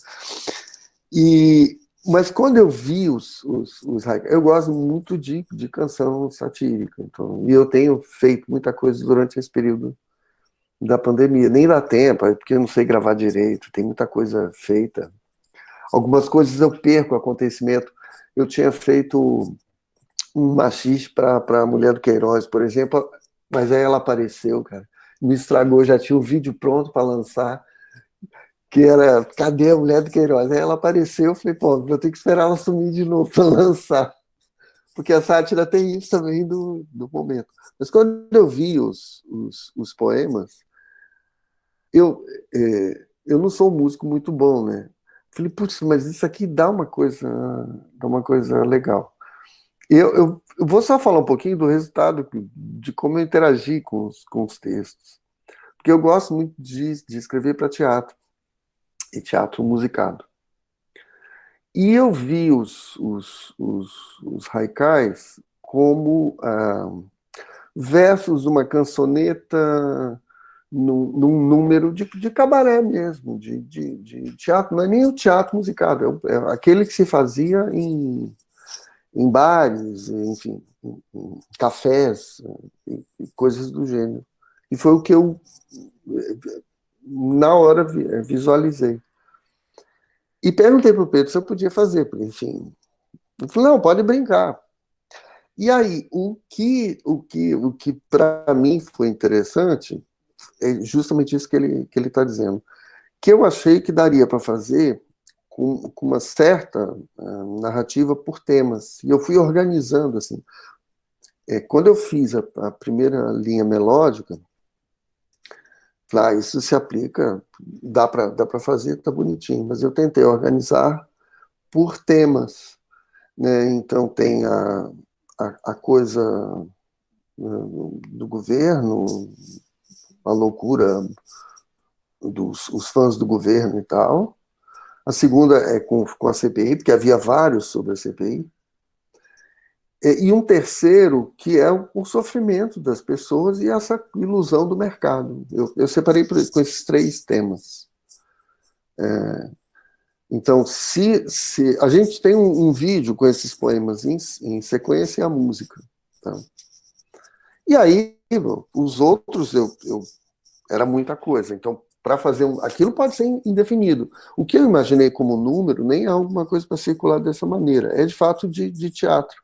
Mas quando eu vi os haikais, eu gosto muito de canção satírica. Então, e eu tenho feito muita coisa durante esse período da pandemia. Nem dá tempo, porque eu não sei gravar direito, tem muita coisa feita. Algumas coisas eu perco o acontecimento. Eu tinha feito um machiste para a Mulher do Queiroz, por exemplo, mas aí ela apareceu, cara. Me estragou, já tinha o vídeo pronto para lançar, que era Cadê a Mulher do Queiroz? Aí ela apareceu, eu falei, pô, vou ter que esperar ela sumir de novo para lançar. Porque a sátira tem isso também do momento. Mas quando eu vi os poemas, eu não sou um músico muito bom, né? Falei, putz, mas isso aqui dá uma coisa legal. Eu vou só falar um pouquinho do resultado, de como eu interagi com os textos. Porque eu gosto muito de escrever para teatro, e teatro musicado. E eu vi os haikais como versos de uma cançoneta num número de cabaré mesmo, de teatro. Não é nem o teatro musicado, é aquele que se fazia em bares, enfim, em cafés, e coisas do gênero. E foi o que eu, na hora, visualizei. E perguntei para o Pedro se eu podia fazer, porque, enfim, ele falou, não, pode brincar. E aí, o que para mim foi interessante é justamente isso que ele está dizendo, que eu achei que daria para fazer com uma certa narrativa por temas. E eu fui organizando, assim. Quando eu fiz a primeira linha melódica, falei, isso se aplica, dá para fazer, tá bonitinho. Mas eu tentei organizar por temas. Né? Então tem a coisa do governo, a loucura dos fãs do governo e tal. A segunda é com a CPI, porque havia vários sobre a CPI. E um terceiro, que é o sofrimento das pessoas e essa ilusão do mercado. Eu separei com esses três temas. Então, se a gente tem um vídeo com esses poemas em sequência e a música. Tá? E aí, os outros, era muita coisa. Então, para fazer aquilo pode ser indefinido. O que eu imaginei como número nem é alguma coisa para circular dessa maneira, é de fato de teatro.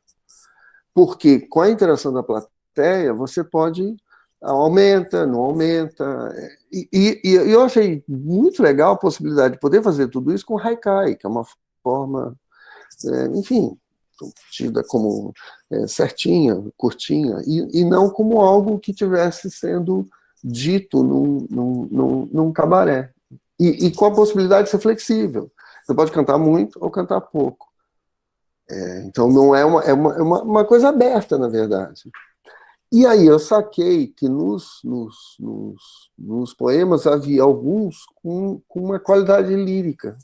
Porque com a interação da plateia, você pode aumenta, não aumenta. E eu achei muito legal a possibilidade de poder fazer tudo isso com haikai, que é uma forma, enfim, tida como certinha, curtinha, e não como algo que tivesse sendo dito num cabaré. E com a possibilidade de ser flexível. Você pode cantar muito ou cantar pouco. Então não é uma coisa aberta, na verdade. E aí eu saquei que nos poemas havia alguns com uma qualidade lírica.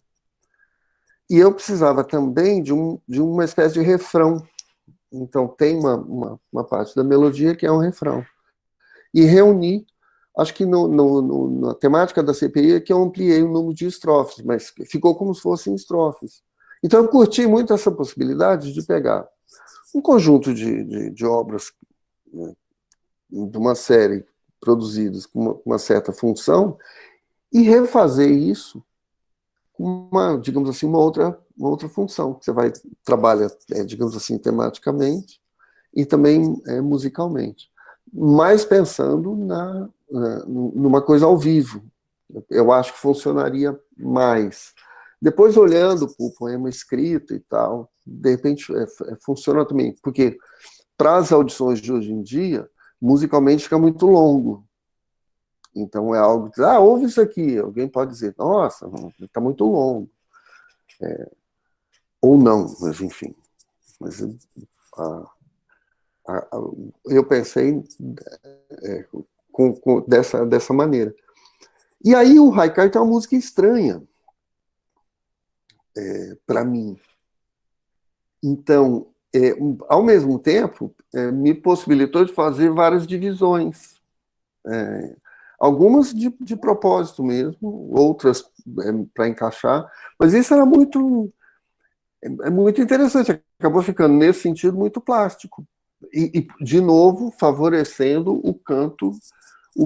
E eu precisava também de uma espécie de refrão. Então tem uma parte da melodia que é um refrão. E reuni, acho que na temática da CPI é que eu ampliei o número de estrofes, mas ficou como se fossem estrofes. Então eu curti muito essa possibilidade de pegar um conjunto de obras, né, de uma série produzidas com uma certa função e refazer isso com digamos assim, uma outra função. Você trabalha, digamos assim, tematicamente e também musicalmente, mas pensando numa coisa ao vivo. Eu acho que funcionaria mais. Depois, olhando para o poema escrito e tal, de repente funciona também, porque para as audições de hoje em dia, musicalmente fica muito longo. Então é algo que, ouve isso aqui. Alguém pode dizer, nossa, está muito longo. Ou não, mas enfim. Mas, eu pensei dessa maneira. E aí o haikai tem uma música estranha para mim. Então, ao mesmo tempo, me possibilitou de fazer várias divisões. Algumas de propósito mesmo, outras para encaixar, mas isso era muito interessante, acabou ficando nesse sentido muito plástico e de novo favorecendo o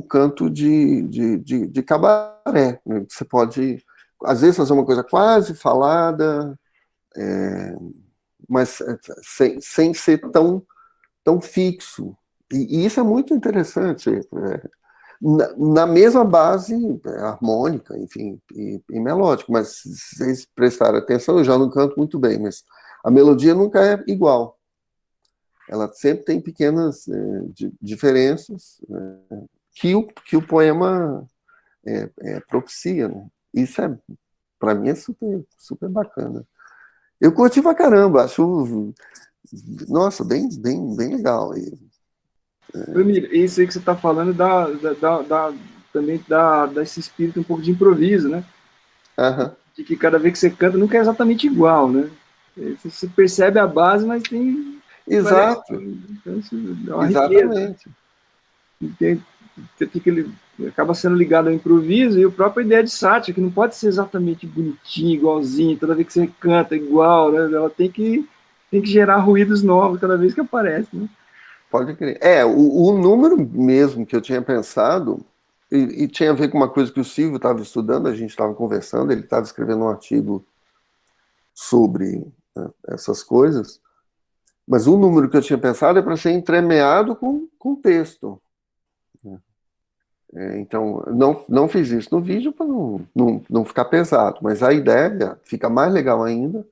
canto de cabaré. Você pode às vezes fazer uma coisa quase falada, mas sem ser tão fixo, e isso é muito interessante. Na mesma base harmônica, enfim, e melódica, mas se vocês prestarem atenção, eu já não canto muito bem, mas a melodia nunca é igual. Ela sempre tem pequenas diferenças que o poema propicia, né? Isso para mim é super, super bacana. Eu curti pra caramba, acho, nossa, bem legal. Emílio, isso aí que você está falando também dá esse espírito um pouco de improviso, né? Uhum. De que cada vez que você canta nunca é exatamente igual, né? Você percebe a base, mas tem... Exato. Então, isso dá uma Exatamente. riqueza. Acaba sendo ligado ao improviso e a própria ideia de sátira, que não pode ser exatamente bonitinho, igualzinho, toda vez que você canta igual, né? Ela tem que gerar ruídos novos cada vez que aparece, né? Pode crer. O número mesmo que eu tinha pensado, e tinha a ver com uma coisa que o Silvio estava estudando, a gente estava conversando, ele estava escrevendo um artigo sobre essas coisas, mas o número que eu tinha pensado é para ser entremeado com texto. Então, não fiz isso no vídeo para não ficar pesado, mas a ideia fica mais legal ainda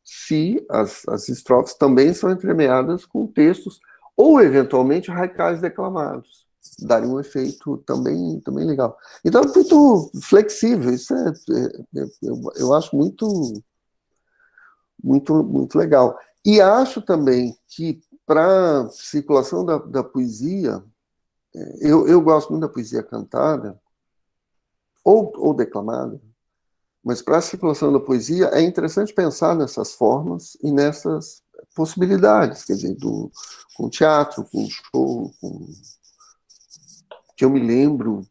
se as estrofes também são entremeadas com textos ou, eventualmente, haikais declamados. Daria um efeito também legal. Então, é muito flexível. Isso eu acho muito legal. E acho também que, para a circulação da poesia, eu gosto muito da poesia cantada ou declamada, mas para a circulação da poesia é interessante pensar nessas formas e nessas possibilidades, quer dizer, com teatro, com show, que eu me lembro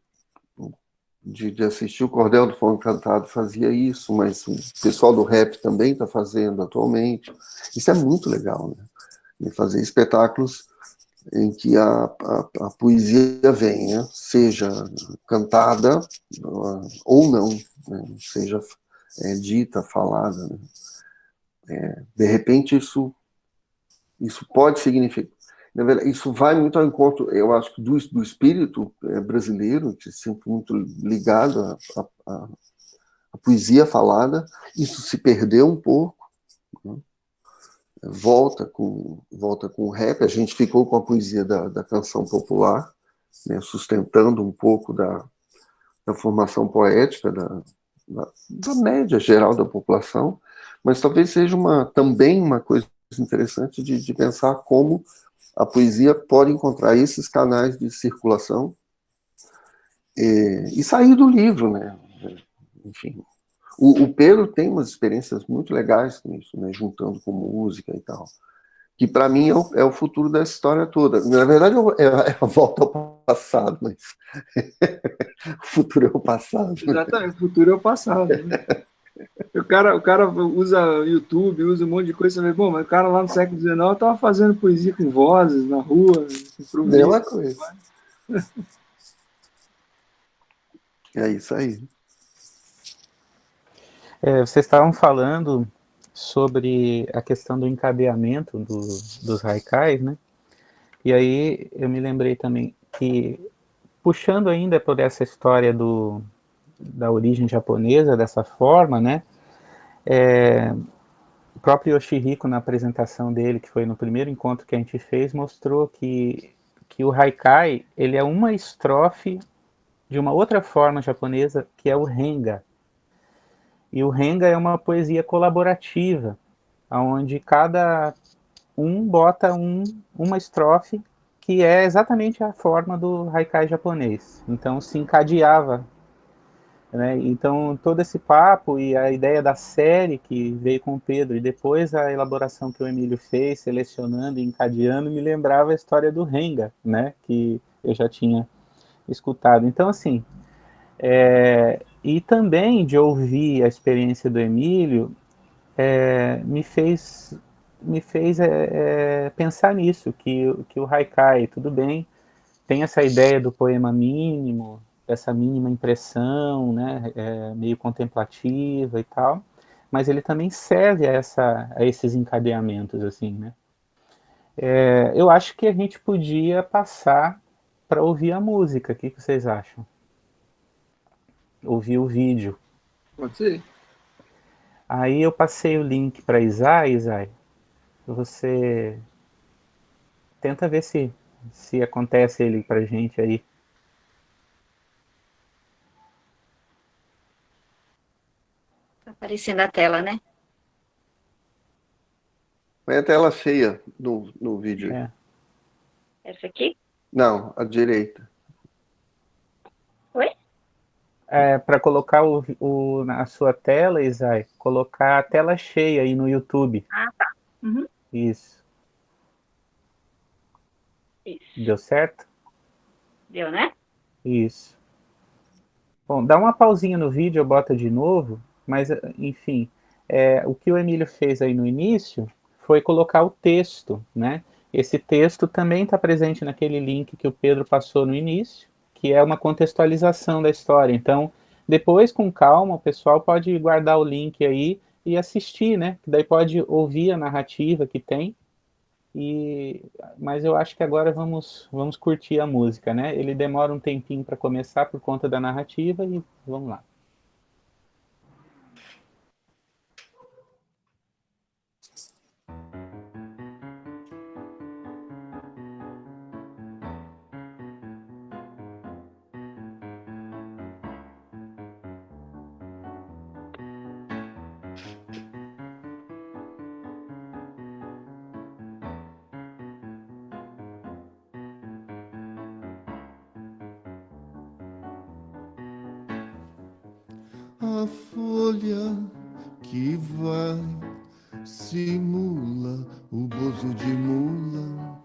de assistir o Cordel do Fogo Encantado fazia isso, mas o pessoal do rap também está fazendo atualmente. Isso é muito legal, né? De fazer espetáculos em que a poesia venha, seja cantada ou não, né? Seja dita, falada. Né? De repente, isso pode significar. Na verdade, isso vai muito ao encontro, eu acho, do espírito brasileiro, que é sempre muito ligado à poesia falada. Isso se perdeu um pouco. Né? Volta com o rap. A gente ficou com a poesia da canção popular, né? Sustentando um pouco da formação poética da média geral da população, mas talvez seja também uma coisa interessante de pensar como a poesia pode encontrar esses canais de circulação e sair do livro, né? Enfim, o Pedro tem umas experiências muito legais com isso, né? Juntando com música e tal, que para mim é o futuro dessa história toda. Na verdade, é a volta ao passado, mas o futuro é o passado. Exatamente, o futuro é o passado. Né? O cara usa YouTube, usa um monte de coisa, você vê, bom, mas o cara lá no século XIX estava fazendo poesia com vozes na rua, Mesma improviso. coisa. É isso aí. Vocês estavam falando sobre a questão do encadeamento dos haikais, né? E aí eu me lembrei também que, puxando ainda por essa história da origem japonesa dessa forma, né? O próprio Yoshihiko, na apresentação dele, que foi no primeiro encontro que a gente fez, mostrou que o haikai ele é uma estrofe de uma outra forma japonesa, que é o renga. E o renga é uma poesia colaborativa, onde cada um bota uma estrofe que é exatamente a forma do haikai japonês. Então se encadeava, né? Então todo esse papo e a ideia da série que veio com o Pedro e depois a elaboração que o Emílio fez, selecionando e encadeando, me lembrava a história do renga, né? Que eu já tinha escutado. Então assim, e também de ouvir a experiência do Emílio, me fez pensar nisso, que o haikai, tudo bem, tem essa ideia do poema mínimo, dessa mínima impressão, né, meio contemplativa e tal, mas ele também serve a esses encadeamentos, assim, né. Eu acho que a gente podia passar para ouvir a música, o que vocês acham? Ouvir o vídeo. Pode ser? Aí eu passei o link para Isai, você tenta ver se acontece ele pra gente aí. Tá aparecendo a tela, né? Põe a tela cheia no vídeo. É. Essa aqui? Não, à direita. Oi? Para colocar na sua tela, Isai, colocar a tela cheia aí no YouTube. Ah, tá. Uhum. Isso. Isso. Deu certo? Deu, né? Isso. Bom, dá uma pausinha no vídeo, eu boto de novo, mas enfim, o que o Emílio fez aí no início foi colocar o texto, né? Esse texto também está presente naquele link que o Pedro passou no início, que é uma contextualização da história. Então, depois, com calma, o pessoal pode guardar o link aí e assistir, né? Que daí pode ouvir a narrativa que tem. Mas eu acho que agora vamos curtir a música, né? Ele demora um tempinho para começar por conta da narrativa e vamos lá. A folha que vai simula o bozo de mula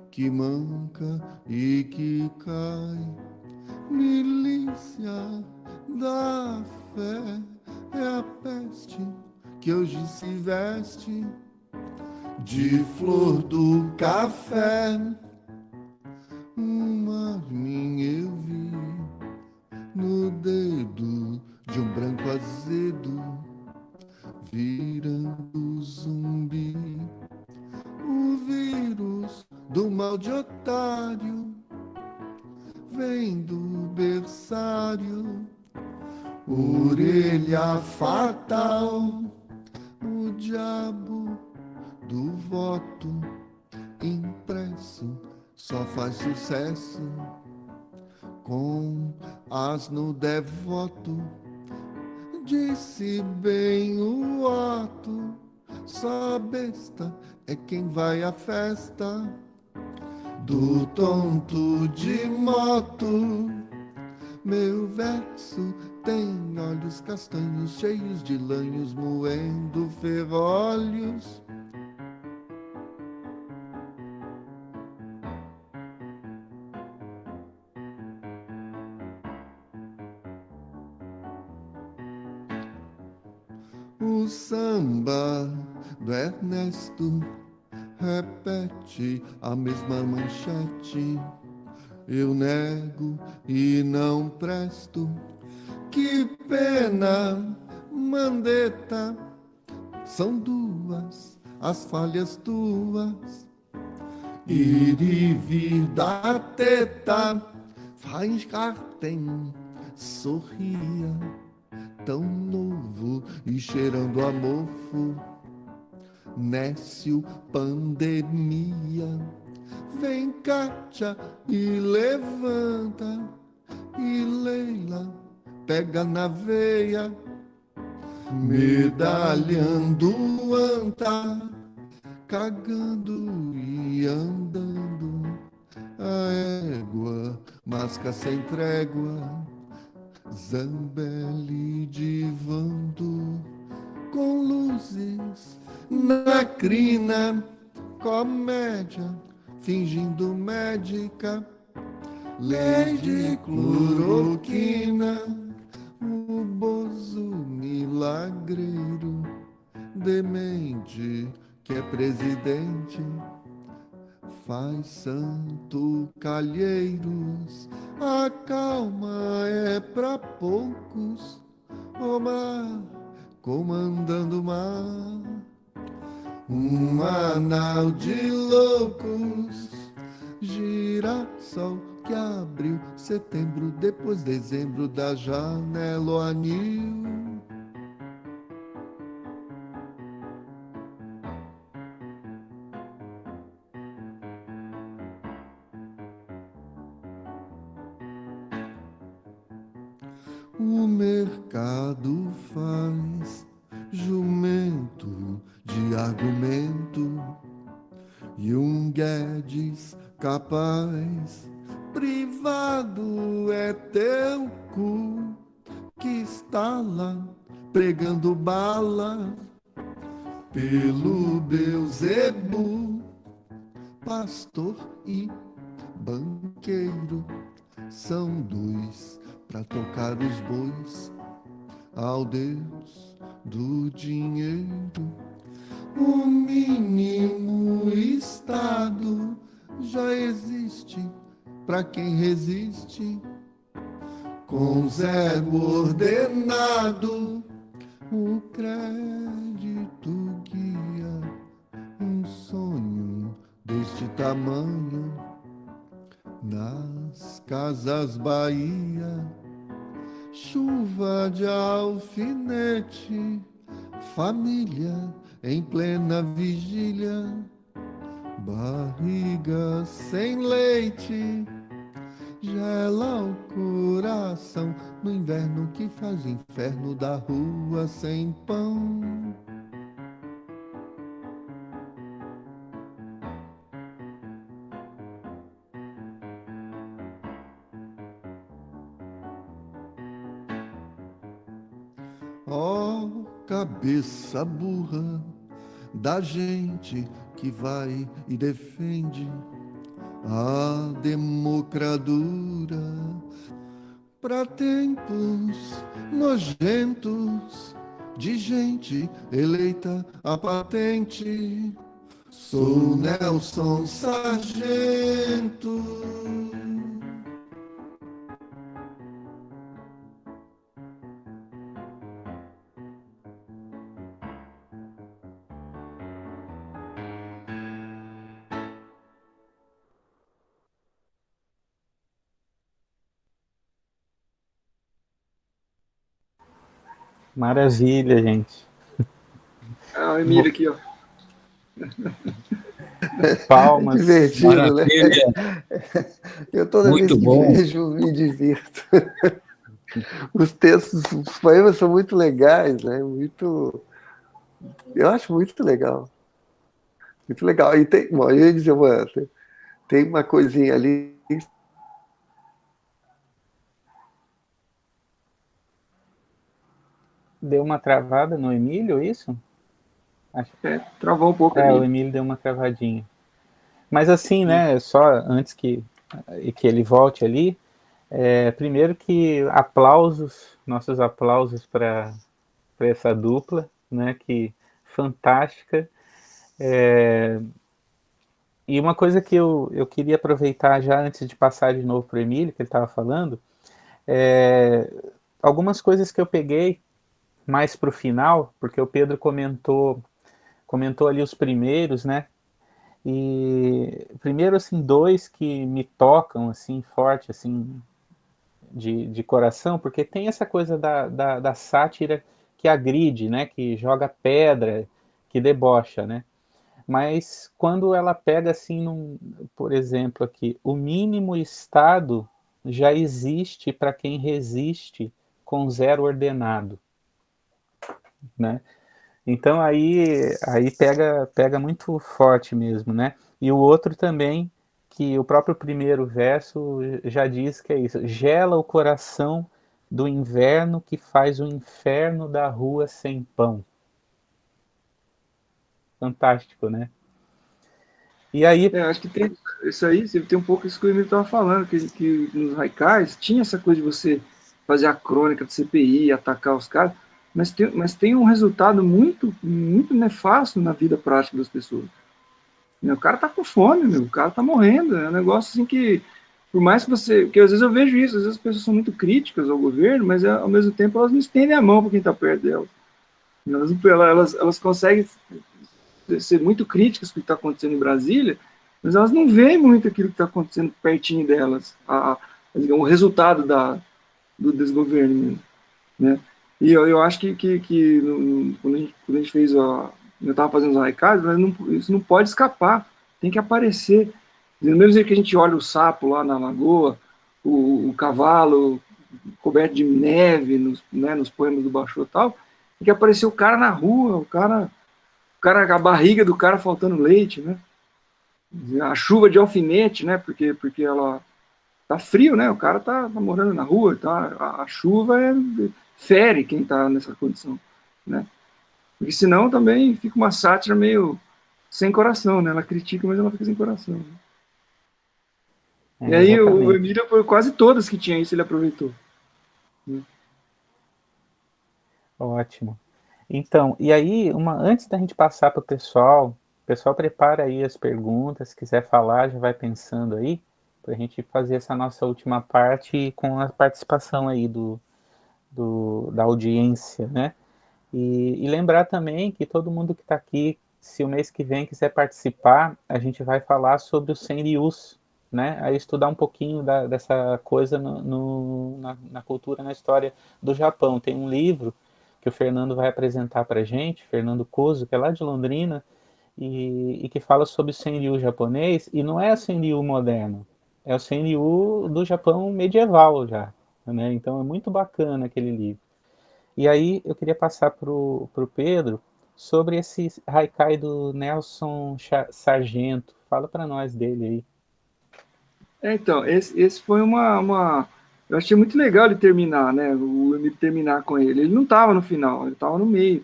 que manca e que cai. Milícia da fé é a peste que hoje se veste de flor do café. dedo de um branco azedo, virando zumbi. O vírus do mal de otário vem do berçário. Orelha fatal, o diabo do voto impresso só faz sucesso com asno devoto. Disse bem o Otto, só besta é quem vai à festa do tonto de moto. Meu verso tem olhos castanhos cheios de lanhos moendo ferrolhos. O samba do Ernesto repete a mesma manchete. Eu nego e não presto. Que pena, Mandetta, são duas as falhas tuas. Ir e vir da teta, Weingarten sorria, tão novo e cheirando a mofo. Nécio, pandemia. Vem, Kátia, e levanta. E Leila, pega na veia. Medalhando anta, cagando e andando. A égua, masca sem trégua. Zambelli divando com luzes na crina, comédia fingindo médica, lei de cloroquina, o bozo milagreiro, demente que é presidente, faz santo Calheiros, a calma é pra poucos, o mar comandando o mar. Um anal de loucos, girassol que abriu setembro, depois dezembro da janela o anil. O mercado faz jumento de argumento e um Guedes capaz. Privado é teu cu que está lá pregando bala pelo Beuzebu. Pastor e banqueiro são dois pra tocar os bois ao Deus do dinheiro. O mínimo Estado já existe pra quem resiste. Com zero ordenado, o crédito guia um sonho deste tamanho nas Casas Bahia. Chuva de alfinete, família em plena vigília, barriga sem leite, gela o coração no inverno que faz o inferno da rua sem pão. Oh, cabeça burra da gente que vai e defende a democradura pra tempos nojentos de gente eleita a patente. Sou Nelson Sargento. Maravilha, gente. Ah, o Emílio aqui, ó. Palmas. É divertido, né? Eu toda vez Muito que bom. vejo, me divirto. Os textos, os poemas são muito legais, né? Eu acho muito legal. Muito legal. E tem, bom, eu ia dizer, tem uma coisinha ali. Deu uma travada no Emílio, isso? Acho... Travou um pouco o ali. Emílio deu uma travadinha. Mas assim, né, só antes que ele volte ali, primeiro que nossos aplausos para essa dupla, né, que fantástica. E uma coisa que eu queria aproveitar já antes de passar de novo para o Emílio, que ele estava falando, algumas coisas que eu peguei mais para o final, porque o Pedro comentou ali os primeiros, né? E primeiro, assim, dois que me tocam, assim, forte, assim, de coração, porque tem essa coisa da sátira que agride, né? Que joga pedra, que debocha, né? Mas quando ela pega, assim, por exemplo, aqui, o mínimo estado já existe para quem resiste com zero ordenado, né? Então aí pega muito forte mesmo, né? E o outro também, que o próprio primeiro verso já diz que é isso: gela o coração do inverno que faz o inferno da rua sem pão. Fantástico, né? E aí, Acho que tem isso aí, tem um pouco isso que o Emílio estava falando, que nos haikais tinha essa coisa de você fazer a crônica de CPI, atacar os caras, mas tem um resultado muito, muito nefasto na vida prática das pessoas. O cara tá com fome, o cara tá morrendo. É um negócio assim que, por mais que você. Porque às vezes eu vejo isso, às vezes as pessoas são muito críticas ao governo, mas ao mesmo tempo elas não estendem a mão para quem está perto delas. Elas conseguem ser muito críticas com o que está acontecendo em Brasília, mas elas não veem muito aquilo que está acontecendo pertinho delas, o resultado do desgoverno, né? E eu acho que quando a gente fez eu estava fazendo os recados, mas isso não pode escapar, tem que aparecer. Do mesmo jeito que a gente olha o sapo lá na lagoa, o cavalo coberto de neve nos poemas do Bachô e tal, tem que aparecer o cara na rua, a barriga do cara faltando leite, né? A chuva de alfinete, né? Porque ela tá frio, né? O cara tá morando na rua, tá? A chuva fere quem tá nessa condição, né? Porque senão também fica uma sátira meio sem coração, né? Ela critica, mas ela fica sem coração. Né? E aí o Emílio, quase todas que tinha isso, ele aproveitou. Né? Ótimo. Então, e aí, antes da gente passar para o pessoal prepara aí as perguntas, se quiser falar, já vai pensando aí, para a gente fazer essa nossa última parte com a participação aí da audiência, né? E lembrar também que todo mundo que está aqui, se o mês que vem quiser participar, a gente vai falar sobre o Senryus, né? Aí estudar um pouquinho dessa coisa na cultura, na história do Japão. Tem um livro que o Fernando vai apresentar para a gente, Fernando Kozo, que é lá de Londrina, e que fala sobre o Senryu japonês, e não é o Senryu moderno, é o Senryu do Japão medieval já, né? Então é muito bacana aquele livro. E aí eu queria passar para o Pedro sobre esse haikai do Nelson Sargento. Fala para nós dele aí. Então, esse foi eu achei muito legal ele terminar, né? O Emílio terminar com ele. Ele não estava no final, ele estava no meio.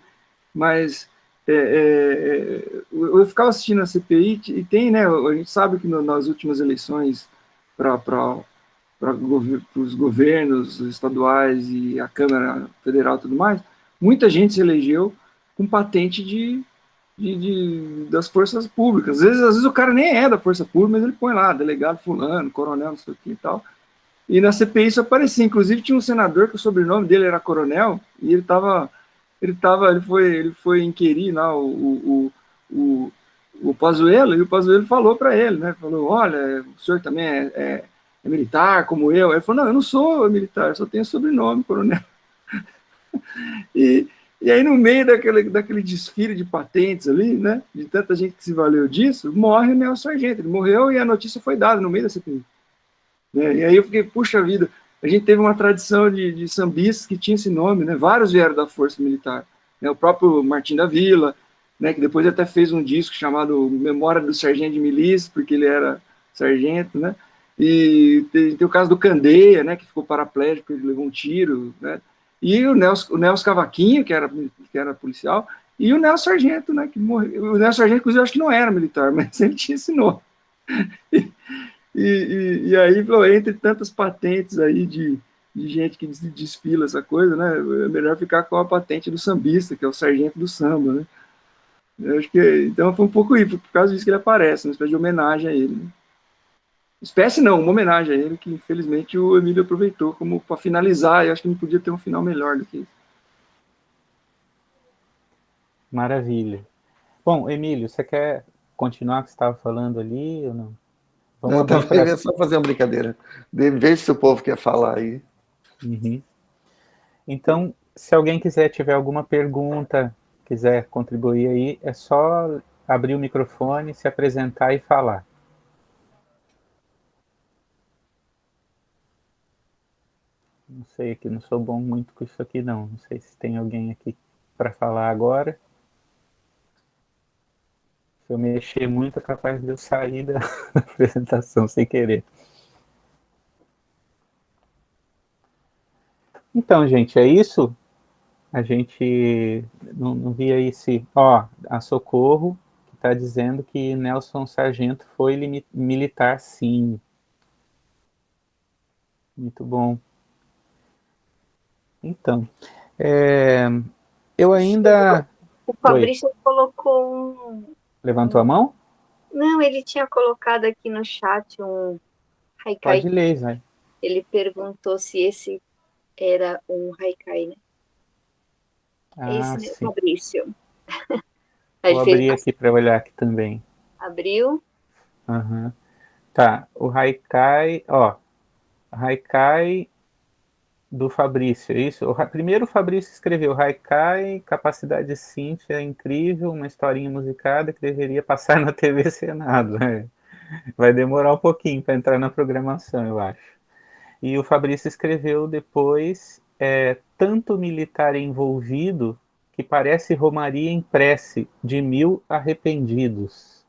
Mas eu ficava assistindo a CPI e tem, né? A gente sabe que nas últimas eleições para os governos estaduais e a Câmara Federal e tudo mais, muita gente se elegeu com patente das forças públicas. Às vezes o cara nem é da força pública, mas ele põe lá, delegado fulano, coronel, não sei o que e tal. E na CPI isso aparecia. Inclusive tinha um senador que o sobrenome dele era Coronel, e ele foi inquirir lá o Pazuello, e o Pazuello falou para ele, né? Falou, olha, o senhor também é militar, como eu. Ele falou, não, eu não sou militar, eu só tenho sobrenome, Coronel. E, e aí, no meio daquele desfile de patentes ali, né, de tanta gente que se valeu disso, morre o Nelson Sargento. Ele morreu e a notícia foi dada no meio da CPI. Né? E aí eu fiquei, puxa vida, a gente teve uma tradição de sambistas que tinha esse nome, né? Vários vieram da Força Militar. Né? O próprio Martim da Vila, né, que depois até fez um disco chamado Memória do Sargento de Milícia, porque ele era sargento, né? E tem o caso do Candeia, né, que ficou paraplégico, ele levou um tiro, né? E o Nelson Cavaquinho, que era policial, e o Nelson Sargento, né, que morreu. O Nelson Sargento, inclusive, eu acho que não era militar, mas ele tinha esse nome. E aí, entre tantas patentes aí de gente que desfila essa coisa, né, é melhor ficar com a patente do sambista, que é o sargento do samba, né? Eu acho que, então foi um pouco isso, por causa disso que ele aparece, uma espécie de homenagem a ele. Né? Espécie não, uma homenagem a ele, que infelizmente o Emílio aproveitou como para finalizar, e acho que não podia ter um final melhor do que isso. Maravilha. Bom, Emílio, você quer continuar o que você estava falando ali ou não? Vamos é só fazer uma brincadeira. Veja se o povo quer falar aí. Uhum. Então, se alguém tiver alguma pergunta, quiser contribuir aí, é só abrir o microfone, se apresentar e falar. Não sei aqui, não sou bom muito com isso aqui não. Não sei se tem alguém aqui para falar agora. Se eu mexer muito, é capaz de eu sair da apresentação sem querer. Então, gente, é isso. A gente não via aí se... Ó, a Socorro, que está dizendo que Nelson Sargento foi militar, sim. Muito bom. Então, eu ainda... O Fabrício colocou Levantou a mão? Não, ele tinha colocado aqui no chat um haikai. Pode ler, vai. Ele perguntou se esse era um haikai, né? É esse, né, sim. Fabrício? Vou abrir aqui para olhar aqui também. Abriu? Uhum. Tá, o haikai, ó, haikai do Fabrício, é isso? Primeiro o Fabrício escreveu haikai, capacidade de Cíntia incrível, uma historinha musicada que deveria passar na TV Senado. Né? Vai demorar um pouquinho para entrar na programação, eu acho. E o Fabrício escreveu depois tanto militar envolvido que parece romaria em prece de 1000 arrependidos.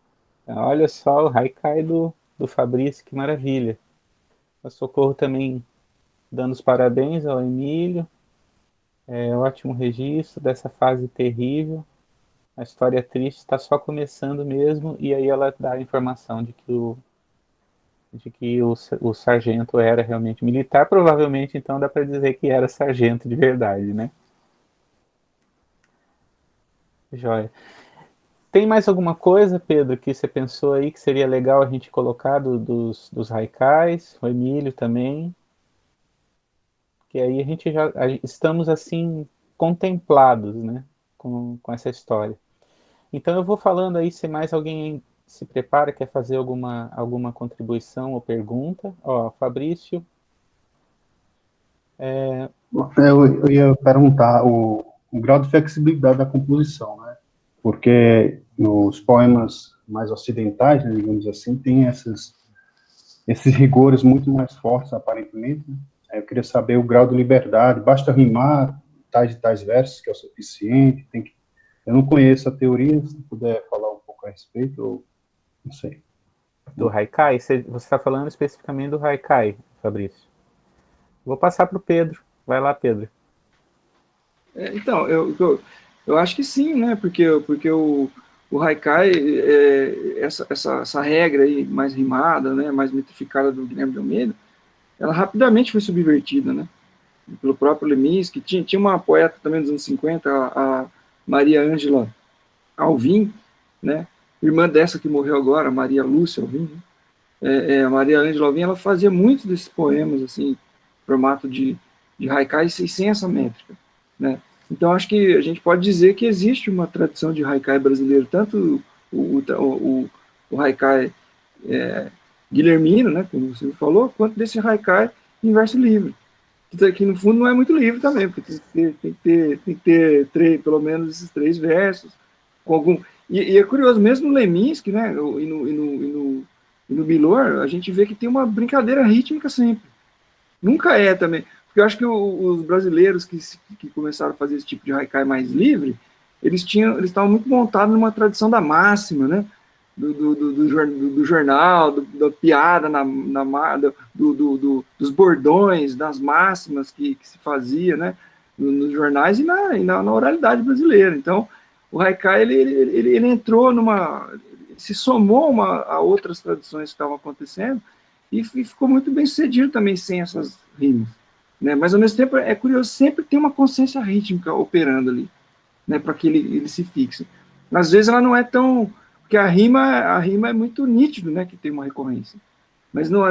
Olha só o haikai do Fabrício, que maravilha. A Socorro também dando os parabéns ao Emílio. Ótimo registro dessa fase terrível. A história triste está só começando mesmo, e aí ela dá a informação de que o sargento era realmente militar. Provavelmente, então, dá para dizer que era sargento de verdade, né? Joia. Tem mais alguma coisa, Pedro, que você pensou aí que seria legal a gente colocar dos haikais? O Emílio também. Que aí a gente já estamos assim contemplados, né, com essa história. Então eu vou falando aí, se mais alguém se prepara, quer fazer alguma contribuição ou pergunta. Ó, Fabrício. Eu ia perguntar o grau de flexibilidade da composição, né? Porque nos poemas mais ocidentais, né, digamos assim, tem esses rigores muito mais fortes, aparentemente, né? Eu queria saber o grau de liberdade. Basta rimar tais e tais versos, que é o suficiente. Eu não conheço a teoria, se puder falar um pouco a respeito, ou não sei. Do haikai? Você está falando especificamente do haikai, Fabrício? Vou passar para o Pedro. Vai lá, Pedro. Então, eu acho que sim, né? Porque o haikai, essa regra aí mais rimada, né, mais metrificada do Guilherme de Almeida, ela rapidamente foi subvertida, né? Pelo próprio Leminski. Tinha uma poeta também dos anos 50, a Maria Ângela Alvim, né? Irmã dessa que morreu agora, Maria Lúcia Alvim. Né? A Maria Ângela Alvim, ela fazia muitos desses poemas, assim, formato de haikai, sem essa métrica, né? Então, acho que a gente pode dizer que existe uma tradição de haikai brasileiro, tanto o haikai guilhermino, né, como você falou, quanto desse haikai em verso livre. que no fundo não é muito livre também, porque tem que ter pelo menos esses 3 versos, com algum... E é curioso, mesmo no Leminski, né, e no Milor, a gente vê que tem uma brincadeira rítmica sempre. Nunca é também. Porque eu acho que os brasileiros que começaram a fazer esse tipo de haikai mais livre, eles estavam muito montados numa tradição da máxima, né? Do jornal, da piada, dos bordões, das máximas que se fazia, né? Nos jornais e na oralidade brasileira. Então, o haikai, ele entrou se somou a outras tradições que estavam acontecendo e ficou muito bem sucedido também sem essas rimas, né? Mas, ao mesmo tempo, é curioso, sempre tem uma consciência rítmica operando ali, né? Para que ele se fixe. Às vezes ela não é tão... Porque a rima é muito nítido, né? Que tem uma recorrência. Mas não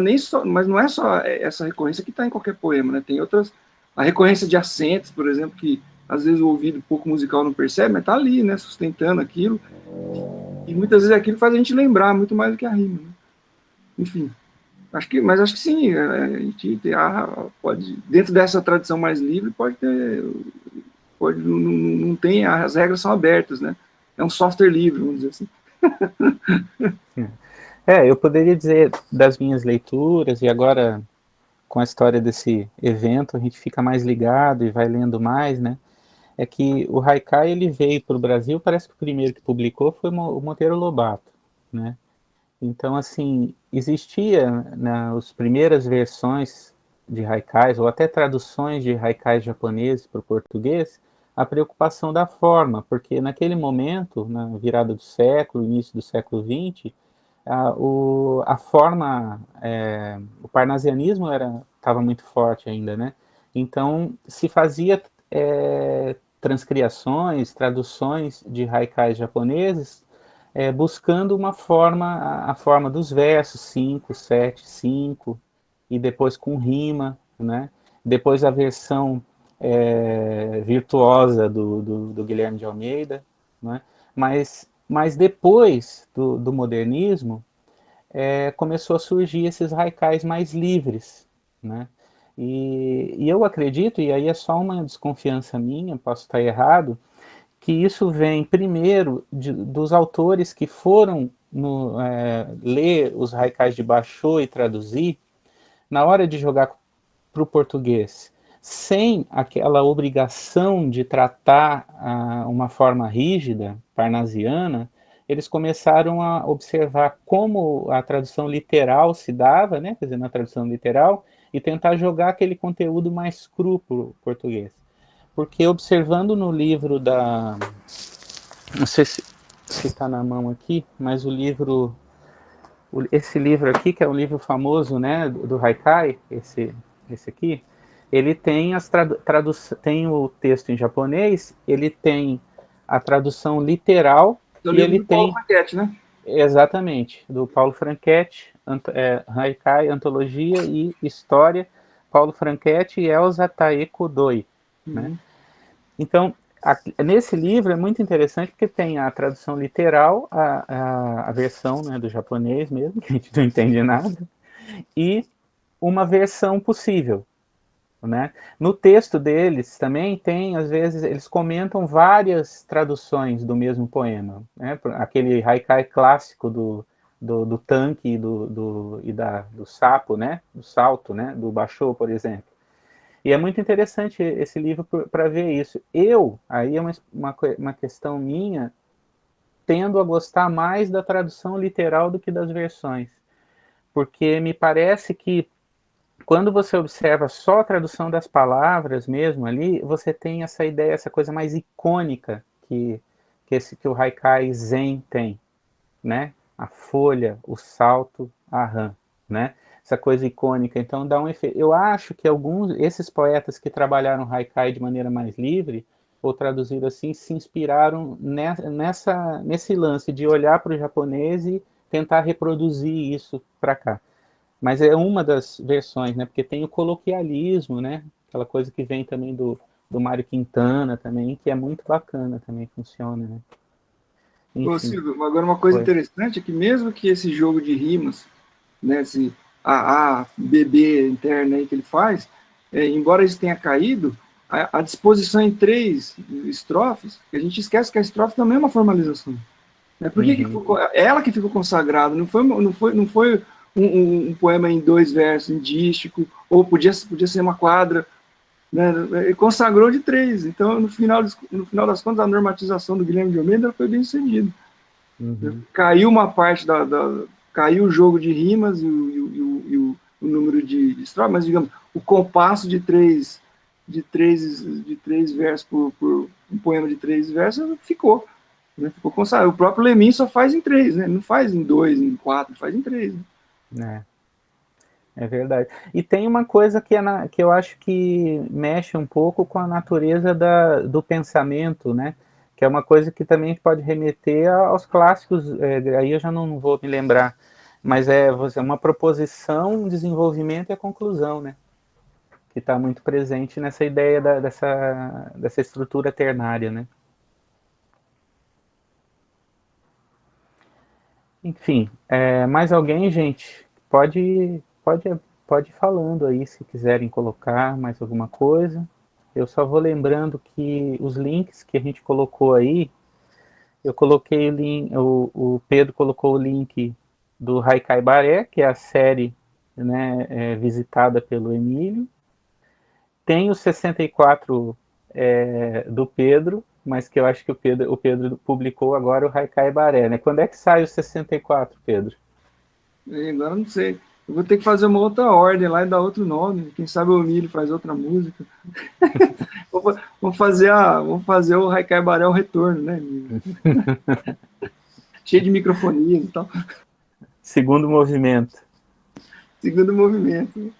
é só essa recorrência que está em qualquer poema, né? Tem outras... A recorrência de acentos, por exemplo, que às vezes o ouvido pouco musical não percebe, mas está ali, né? Sustentando aquilo. E muitas vezes aquilo faz a gente lembrar muito mais do que a rima, né? Enfim, acho que sim, a gente pode, dentro dessa tradição mais livre, não tem, as regras são abertas, né? É um software livre, vamos dizer assim. Eu poderia dizer das minhas leituras, e agora com a história desse evento a gente fica mais ligado e vai lendo mais, né? É que o haikai, ele veio para o Brasil, parece que o primeiro que publicou foi o Monteiro Lobato, né? Então, assim, existia nas primeiras versões de haikais, ou até traduções de haikais japoneses para o português, a preocupação da forma, porque naquele momento, na virada do século, início do século XX, a forma, o parnasianismo estava muito forte ainda, né? Então, se fazia transcriações, traduções de haikais japoneses, buscando uma forma, a forma dos versos, 5, 7, 5, e depois com rima, né? Depois a versão virtuosa do Guilherme de Almeida, né? Mas depois do modernismo, começou a surgir esses haikais mais livres, né? E eu acredito, e aí é só uma desconfiança minha, posso estar errado, que isso vem primeiro dos autores que foram ler os haikais de Basho e traduzir, na hora de jogar para o português, sem aquela obrigação de tratar uma forma rígida, parnasiana, eles começaram a observar como a tradução literal se dava, né, quer dizer, na tradução literal, e tentar jogar aquele conteúdo mais cru para o português. Porque observando no livro não sei se está na mão aqui, mas esse livro aqui, que é um livro famoso, né, do haikai, esse aqui, ele tem tem o texto em japonês, ele tem a tradução literal, Do e livro ele do Paulo tem... Franchetti, né? Exatamente, do Paulo Franchetti, Haikai, Antologia e História, Paulo Franchetti e Elsa Taeko Doi, né? Então, nesse livro é muito interessante porque tem a tradução literal, a versão, né, do japonês mesmo, que a gente não entende nada, e uma versão possível, né? No texto deles também tem, às vezes, eles comentam várias traduções do mesmo poema, né? Aquele haikai clássico do tanque e do sapo, né? Do salto, né? Do Basho, por exemplo. E é muito interessante esse livro para ver isso. Aí é uma questão minha, tendo a gostar mais da tradução literal do que das versões. Porque me parece que quando você observa só a tradução das palavras mesmo ali, você tem essa ideia, essa coisa mais icônica que o haikai zen tem, né? A folha, o salto, a rã, né? Essa coisa icônica. Então dá um efeito. Eu acho que esses poetas que trabalharam haikai de maneira mais livre, ou traduzido assim, se inspiraram nesse lance de olhar para o japonês e tentar reproduzir isso para cá. Mas é uma das versões, né? Porque tem o coloquialismo, né? Aquela coisa que vem também do Mário Quintana também, que é muito bacana, também funciona, né? Ô, Enfim, Silvio, agora uma coisa foi. interessante é que mesmo que esse jogo de rimas, né, esse AABB interno aí que ele faz, embora isso tenha caído, a disposição em 3 estrofes, a gente esquece que a estrofe também é uma formalização. Né? Por que é ela que ficou consagrada? Não foi um poema em 2 versos, em dístico, ou podia ser uma quadra, né? Ele consagrou de 3. Então, no final das contas, a normatização do Guilherme de Almeida foi bem sucedida. Caiu uma parte caiu o jogo de rimas e o número de estrofes, mas, digamos, o compasso de três versos por um poema de 3 versos ficou. Né? Ficou consagrado. O próprio Lemin só faz em 3, né? Não faz em 2, em 4, faz em 3. Né? É verdade. E tem uma coisa que eu acho que mexe um pouco com a natureza do pensamento, né? Que é uma coisa que também pode remeter aos clássicos, aí eu já não vou me lembrar, mas é uma proposição, um desenvolvimento e a conclusão, né? Que está muito presente nessa ideia dessa estrutura ternária, né? Enfim, mais alguém, gente? Pode ir falando aí se quiserem colocar mais alguma coisa. Eu só vou lembrando que os links que a gente colocou aí, eu coloquei o Pedro colocou o link do Haikai Baré, que é a série, né, visitada pelo Emílio. Tem o 64 do Pedro, mas que eu acho que o Pedro publicou agora o Haikai Baré, né? Quando é que sai o 64, Pedro? Agora não sei. Eu vou ter que fazer uma outra ordem lá e dar outro nome. Quem sabe o Emílio faz outra música. Vamos fazer o Haikai Baré o retorno, né, Emílio? Cheio de microfonias e tal. Segundo movimento. Segundo movimento.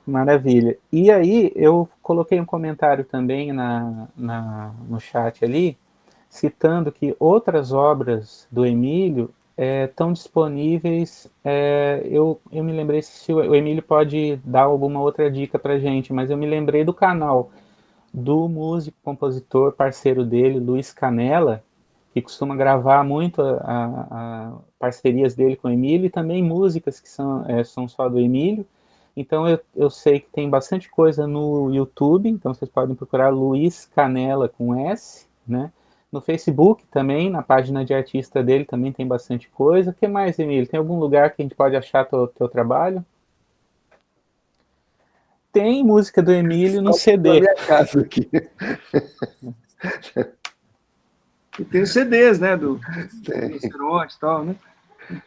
Maravilha. E aí eu coloquei um comentário também no chat ali, citando que outras obras do Emílio estão disponíveis. Eu me lembrei se o Emílio pode dar alguma outra dica para gente, mas eu me lembrei do canal do músico, compositor, parceiro dele, Luiz Canella, que costuma gravar muito a parcerias dele com o Emílio e também músicas que são só do Emílio. Então eu sei que tem bastante coisa no YouTube, então vocês podem procurar Luiz Canella com S, né? No Facebook também, na página de artista dele também tem bastante coisa. O que mais, Emílio? Tem algum lugar que a gente pode achar teu trabalho? Tem música do Emílio no CD. Na minha casa aqui. E tem os CDs, né, do Rinoceronte e tal, né?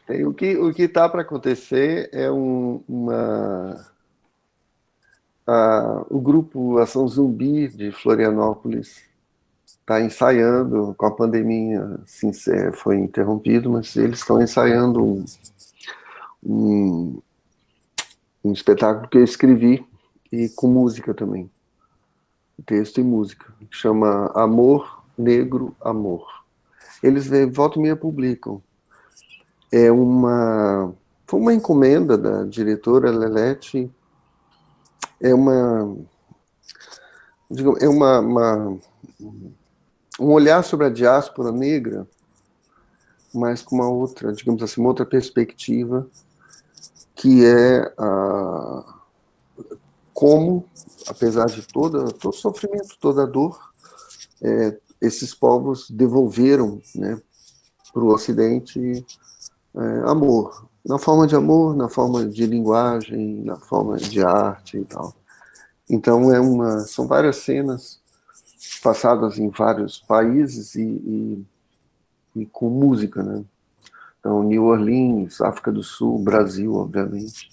Tem, o que está para acontecer é o grupo Ação Zumbi de Florianópolis está ensaiando, com a pandemia assim, foi interrompido, mas eles estão ensaiando um espetáculo que eu escrevi e com música também, texto e música, que chama Amor, Negro, Amor. Eles volta e meia publicam. Foi uma encomenda da diretora Lelete, um olhar sobre a diáspora negra, mas com uma outra, digamos assim, uma outra perspectiva, que é como, apesar de todo o sofrimento, toda a dor, esses povos devolveram, né, para o Ocidente amor, na forma de amor, na forma de linguagem, na forma de arte e tal. Então são várias cenas passadas em vários países e com música, né? Então, New Orleans, África do Sul, Brasil, obviamente,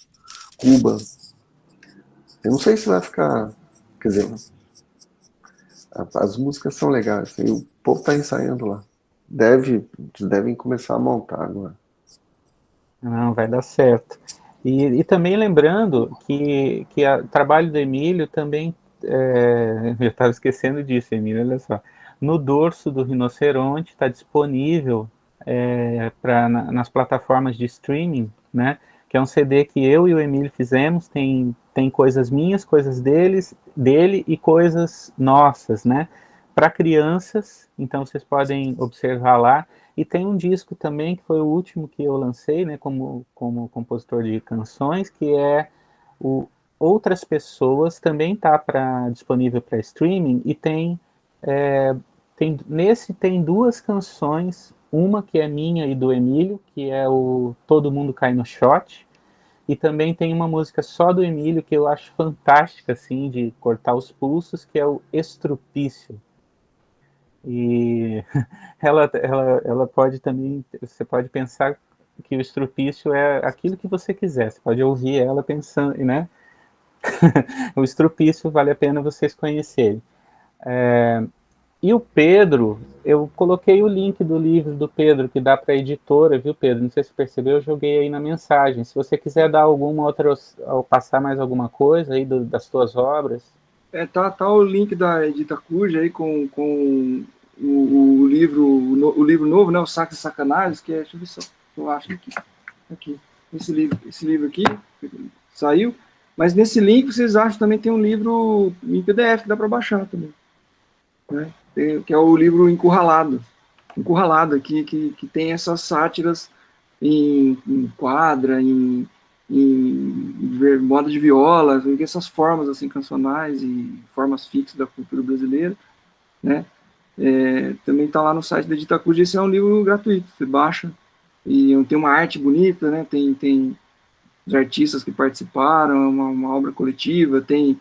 Cuba. Eu não sei se vai ficar, quer dizer, as músicas são legais, e o povo está ensaiando lá. Devem começar a montar agora. Não, vai dar certo. E também lembrando que o trabalho do Emílio também, eu estava esquecendo disso, Emílio, olha só. No dorso do Rinoceronte está disponível nas plataformas de streaming, né? Que é um CD que eu e o Emílio fizemos, tem coisas minhas, coisas dele e coisas nossas, né? Para crianças, então vocês podem observar lá. E tem um disco também, que foi o último que eu lancei, né, como compositor de canções, que é outras pessoas, também está disponível para streaming, e tem duas canções, uma que é minha e do Emílio, que é o Todo Mundo Cai no Shot, e também tem uma música só do Emílio que eu acho fantástica, assim, de cortar os pulsos, que é o Estrupício. E ela pode também, você pode pensar que o estrupício é aquilo que você quiser, você pode ouvir ela pensando, né? O estrupício vale a pena vocês conhecerem. E o Pedro, eu coloquei o link do livro do Pedro, que dá para a editora, viu, Pedro? Não sei se você percebeu, eu joguei aí na mensagem. Se você quiser dar alguma outra, ou passar mais alguma coisa aí das suas obras. Tá o link da Edita Cuja aí com o livro novo, né? O Sacos e Sacanagens, que é, deixa eu ver se eu acho aqui. Esse livro aqui saiu, mas nesse link vocês acham também tem um livro em PDF que dá para baixar também, né? Que é o livro Encurralado aqui, que tem essas sátiras em quadra, em moda de viola, essas formas assim cancionais e formas fixas da cultura brasileira, né? Também está lá no site da Editacuja. Esse é um livro gratuito, você baixa e tem uma arte bonita, né? Tem os artistas que participaram, uma obra coletiva, tem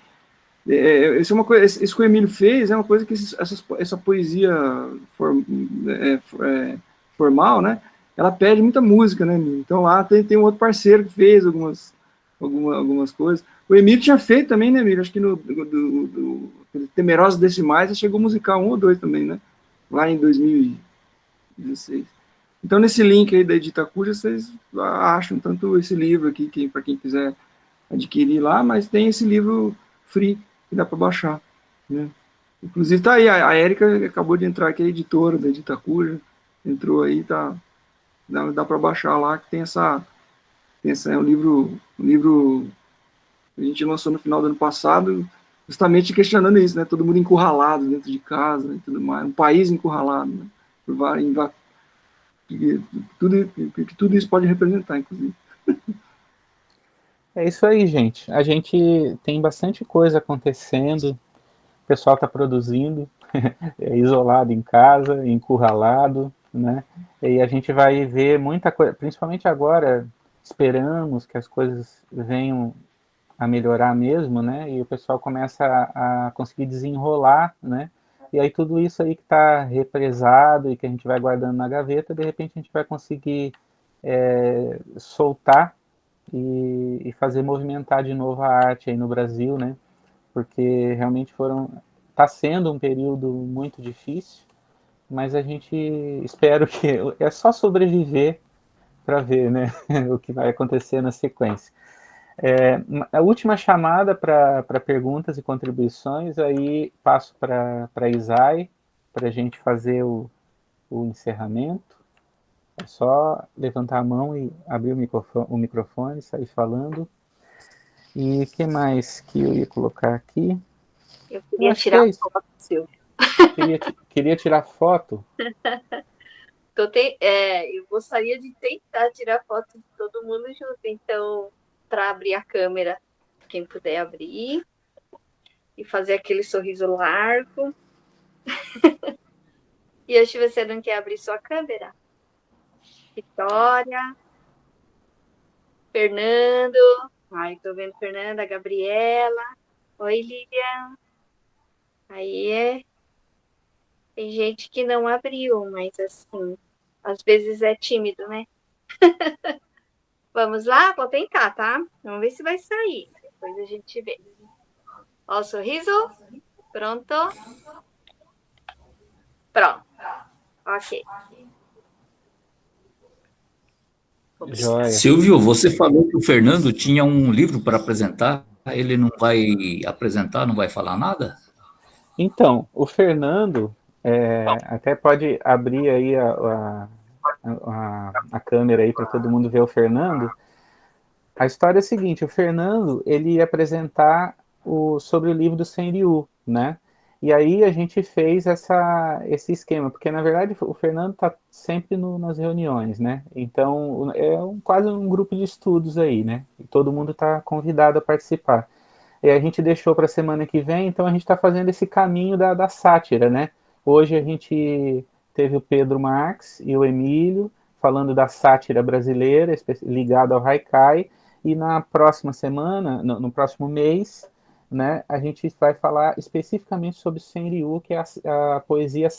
isso é uma coisa, isso que o Emílio fez é uma coisa que essa poesia formal, né? Ela pede muita música, né, Emílio? Então lá tem um outro parceiro que fez algumas coisas. O Emílio tinha feito também, né, Emílio? Acho que no Temerosos Decimais chegou a musicar um ou dois também, né? Lá em 2016. Então nesse link aí da Editacuja vocês acham tanto esse livro aqui, para quem quiser adquirir lá, mas tem esse livro free que dá para baixar, né? Inclusive tá aí, a Érica acabou de entrar aqui, a editora da Editacuja, entrou aí, dá para baixar lá, que tem é um livro que a gente lançou no final do ano passado, justamente questionando isso, né? Todo mundo encurralado dentro de casa e tudo mais, um país encurralado, né? Tudo isso pode representar, inclusive. É isso aí, gente. A gente tem bastante coisa acontecendo, o pessoal está produzindo, isolado em casa, encurralado, né? E a gente vai ver muita coisa, principalmente agora, esperamos que as coisas venham a melhorar mesmo, né? E o pessoal começa a conseguir desenrolar, né? E aí tudo isso aí que está represado e que a gente vai guardando na gaveta, de repente a gente vai conseguir soltar e fazer movimentar de novo a arte aí no Brasil, né? Porque realmente está sendo um período muito difícil, mas a gente espero que é só sobreviver para ver, né, o que vai acontecer na sequência. A última chamada para perguntas e contribuições, aí passo para a Isai, para a gente fazer o encerramento. É só levantar a mão e abrir o microfone, sair falando. E o que mais que eu ia colocar aqui? Eu queria tirar foto, Silvio. Queria tirar foto? Eu gostaria de tentar tirar foto de todo mundo junto, então, para abrir a câmera, quem puder abrir, e fazer aquele sorriso largo. E acho que você não quer abrir sua câmera. Vitória, Fernando, tô vendo Fernanda, Gabriela, oi Lilian, aí tem gente que não abriu, mas assim, às vezes é tímido, né? Vamos lá? Vou tentar, tá? Vamos ver se vai sair, depois a gente vê. Ó o sorriso, pronto? Pronto, ok. Joia. Silvio, você falou que o Fernando tinha um livro para apresentar, ele não vai apresentar, não vai falar nada? Então, o Fernando, até pode abrir aí a câmera aí para todo mundo ver o Fernando. A história é a seguinte, o Fernando, ele ia apresentar sobre o livro do Senryu, né? E aí a gente fez esse esquema, porque na verdade o Fernando está sempre nas reuniões, né? Então quase um grupo de estudos aí, né? E todo mundo está convidado a participar. E a gente deixou para a semana que vem, então a gente está fazendo esse caminho da sátira, né? Hoje a gente teve o Pedro Marx e o Emílio falando da sátira brasileira, ligada ao Haikai, e na próxima semana, no próximo mês, né, a gente vai falar especificamente sobre Senryu, que é a poesia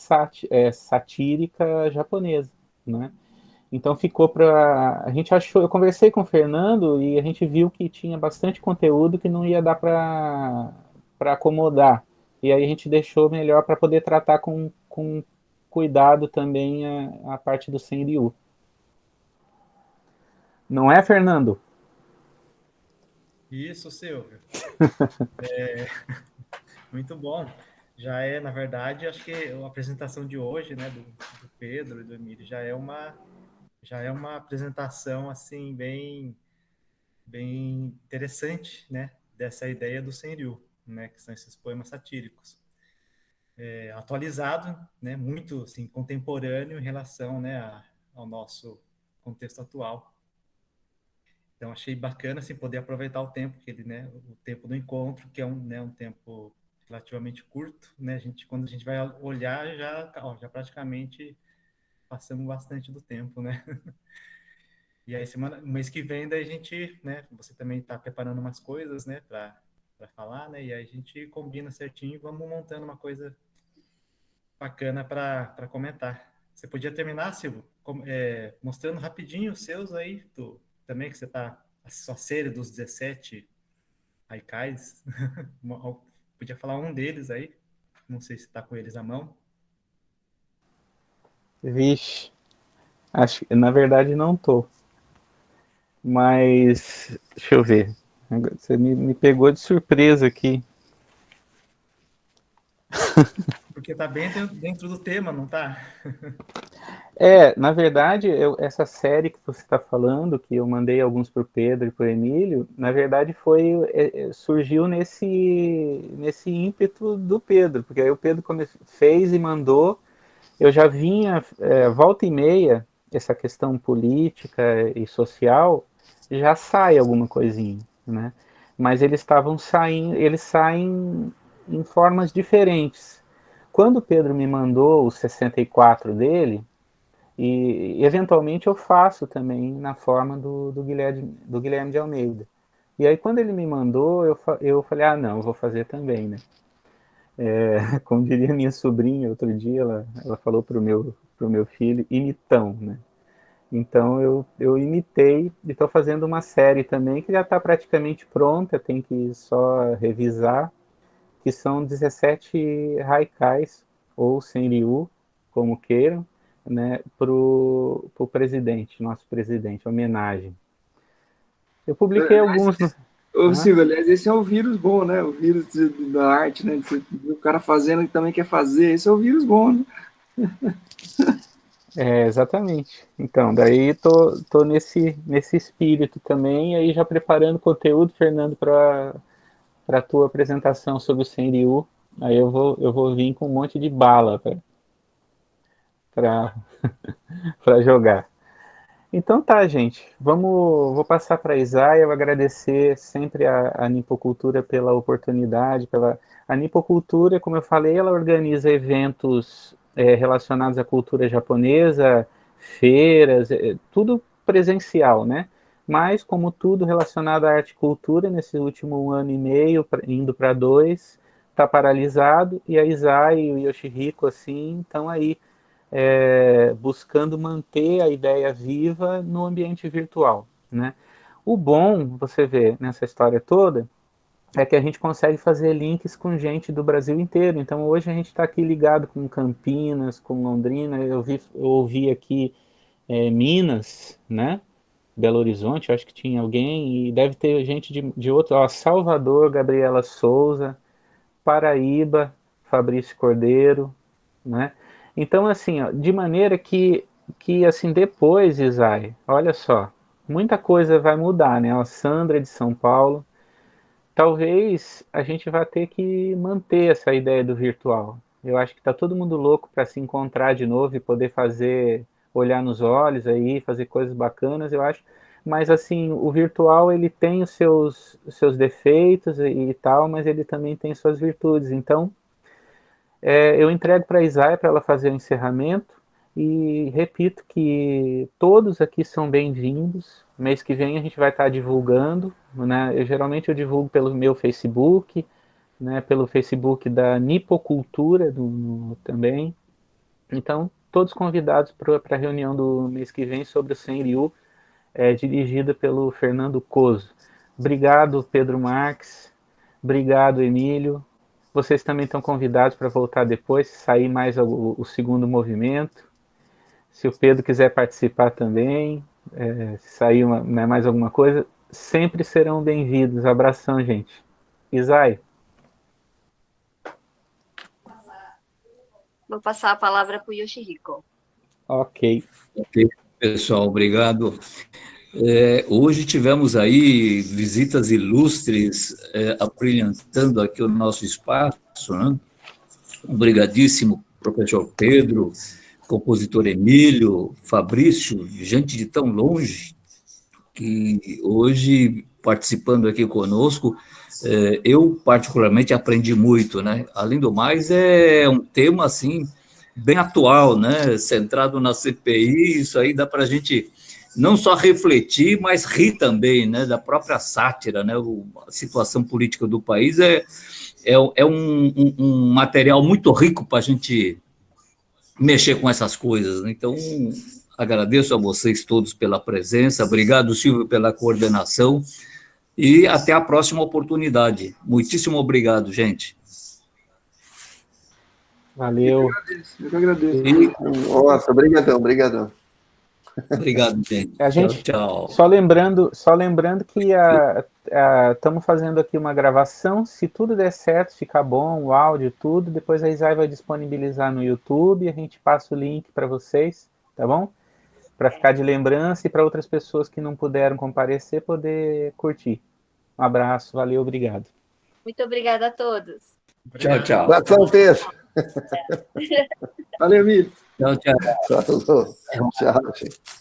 satírica japonesa, né? Então ficou para a gente achou, eu conversei com o Fernando e a gente viu que tinha bastante conteúdo que não ia dar para acomodar. E aí a gente deixou melhor para poder tratar com cuidado também a parte do Senryu. Não é, Fernando? Isso, Silvio. Muito bom. Já é, na verdade, acho que a apresentação de hoje, né, do Pedro e do Emílio, já é uma apresentação assim bem interessante, né, dessa ideia do Senryu, né, que são esses poemas satíricos. Atualizado, né, muito assim, contemporâneo em relação, né, ao nosso contexto atual. Então achei bacana assim poder aproveitar o tempo que ele, né, o tempo do encontro, que é um tempo relativamente curto, né? Quando a gente vai olhar já praticamente passamos bastante do tempo, né? E aí mês que vem daí a gente, né, você também está preparando umas coisas, né, para falar, né? E aí a gente combina certinho e vamos montando uma coisa bacana para comentar. Você podia terminar, Silvio, mostrando rapidinho os seus aí, também que você está a sua série dos 17 haikais. Podia falar um deles aí. Não sei se está com eles à mão. Vixe, acho que na verdade não tô. Mas deixa eu ver. Você me pegou de surpresa aqui. Porque tá bem dentro do tema, não tá? Na verdade, essa série que você está falando, que eu mandei alguns para o Pedro e para o Emílio, na verdade surgiu nesse ímpeto do Pedro, porque aí o Pedro fez e mandou, eu já vinha, volta e meia, essa questão política e social, já sai alguma coisinha, né? Mas eles saem em formas diferentes. Quando o Pedro me mandou os 64 dele, e eventualmente eu faço também na forma do Guilherme de Almeida. E aí quando ele me mandou, eu falei, ah não, eu vou fazer também, né? Como diria minha sobrinha outro dia, ela falou pro meu filho, imitão, né? Então eu imitei e estou fazendo uma série também que já está praticamente pronta, tem que só revisar, que são 17 haikais, ou senryu, como queiram, né, pro presidente, nosso presidente, homenagem. Eu publiquei alguns no... Ô, Silvio, aliás, esse é o vírus bom, né? O vírus da arte, né? O cara fazendo que também quer fazer, esse é o vírus bom, né? Exatamente. Então, daí tô nesse espírito também, e aí já preparando conteúdo, Fernando, para a tua apresentação sobre o Senryu. Aí eu vou vir com um monte de bala para para jogar. Então tá, gente. Vou passar para a Isaia, eu agradecer sempre a Nipocultura pela oportunidade, a Nipocultura, como eu falei, ela organiza eventos relacionados à cultura japonesa, feiras, tudo presencial, né? Mas, como tudo relacionado à arte e cultura, nesse último ano e meio, indo para 2, está paralisado, e a Isai e o Yoshihiko, assim, estão aí buscando manter a ideia viva no ambiente virtual, né? O bom, você vê, nessa história toda, é que a gente consegue fazer links com gente do Brasil inteiro. Então, hoje a gente está aqui ligado com Campinas, com Londrina, eu ouvi aqui Minas, né? Belo Horizonte, eu acho que tinha alguém, e deve ter gente de outro, ó, Salvador, Gabriela Souza, Paraíba, Fabrício Cordeiro, né? Então, assim, ó, de maneira que assim, depois, Isai, olha só, muita coisa vai mudar, né? A Sandra de São Paulo, talvez a gente vá ter que manter essa ideia do virtual. Eu acho que está todo mundo louco para se encontrar de novo e poder olhar nos olhos aí, fazer coisas bacanas, eu acho. mas assim, o virtual ele tem os seus defeitos e tal, mas ele também tem suas virtudes. Então, eu entrego para a Isaia para ela fazer o encerramento e repito que todos aqui são bem-vindos. Mês que vem a gente vai estar divulgando, né? Geralmente eu divulgo pelo meu Facebook, né? Pelo Facebook da Nipocultura também. Então, todos convidados para a reunião do mês que vem sobre o Senryu, dirigida pelo Fernando Coso. Obrigado, Pedro Marques. Obrigado, Emílio. Vocês também estão convidados para voltar depois, se sair mais o segundo movimento. Se o Pedro quiser participar também, se sair mais alguma coisa, sempre serão bem-vindos. Abração, gente. Isai. Vou passar a palavra para o Yoshihiko. Ok, pessoal, obrigado. Hoje tivemos aí visitas ilustres abrilhantando aqui o nosso espaço, né? Obrigadíssimo, professor Pedro, compositor Emílio, Fabrício, gente de tão longe, que hoje, participando aqui conosco, eu particularmente aprendi muito, né? Além do mais, é um tema, assim, bem atual, né? Centrado na CPI, isso aí dá para a gente não só refletir, mas rir também, né? Da própria sátira, né? A situação política do país é um material muito rico para a gente mexer com essas coisas, né? Então, agradeço a vocês todos pela presença, obrigado, Silvio, pela coordenação, e até a próxima oportunidade. Muitíssimo obrigado, gente. valeu. Eu que agradeço. Nossa, obrigadão. Obrigado, gente. A gente, tchau. Só lembrando que estamos fazendo aqui uma gravação. Se tudo der certo, ficar bom, o áudio, tudo, depois a Isai vai disponibilizar no YouTube e a gente passa o link para vocês, tá bom? Para ficar de lembrança e para outras pessoas que não puderam comparecer poder curtir. Um abraço, valeu, obrigado. Muito obrigada a todos. Tchau. Abração, Pedro. Valeu, Emílio. Tchau. Tchau, gente.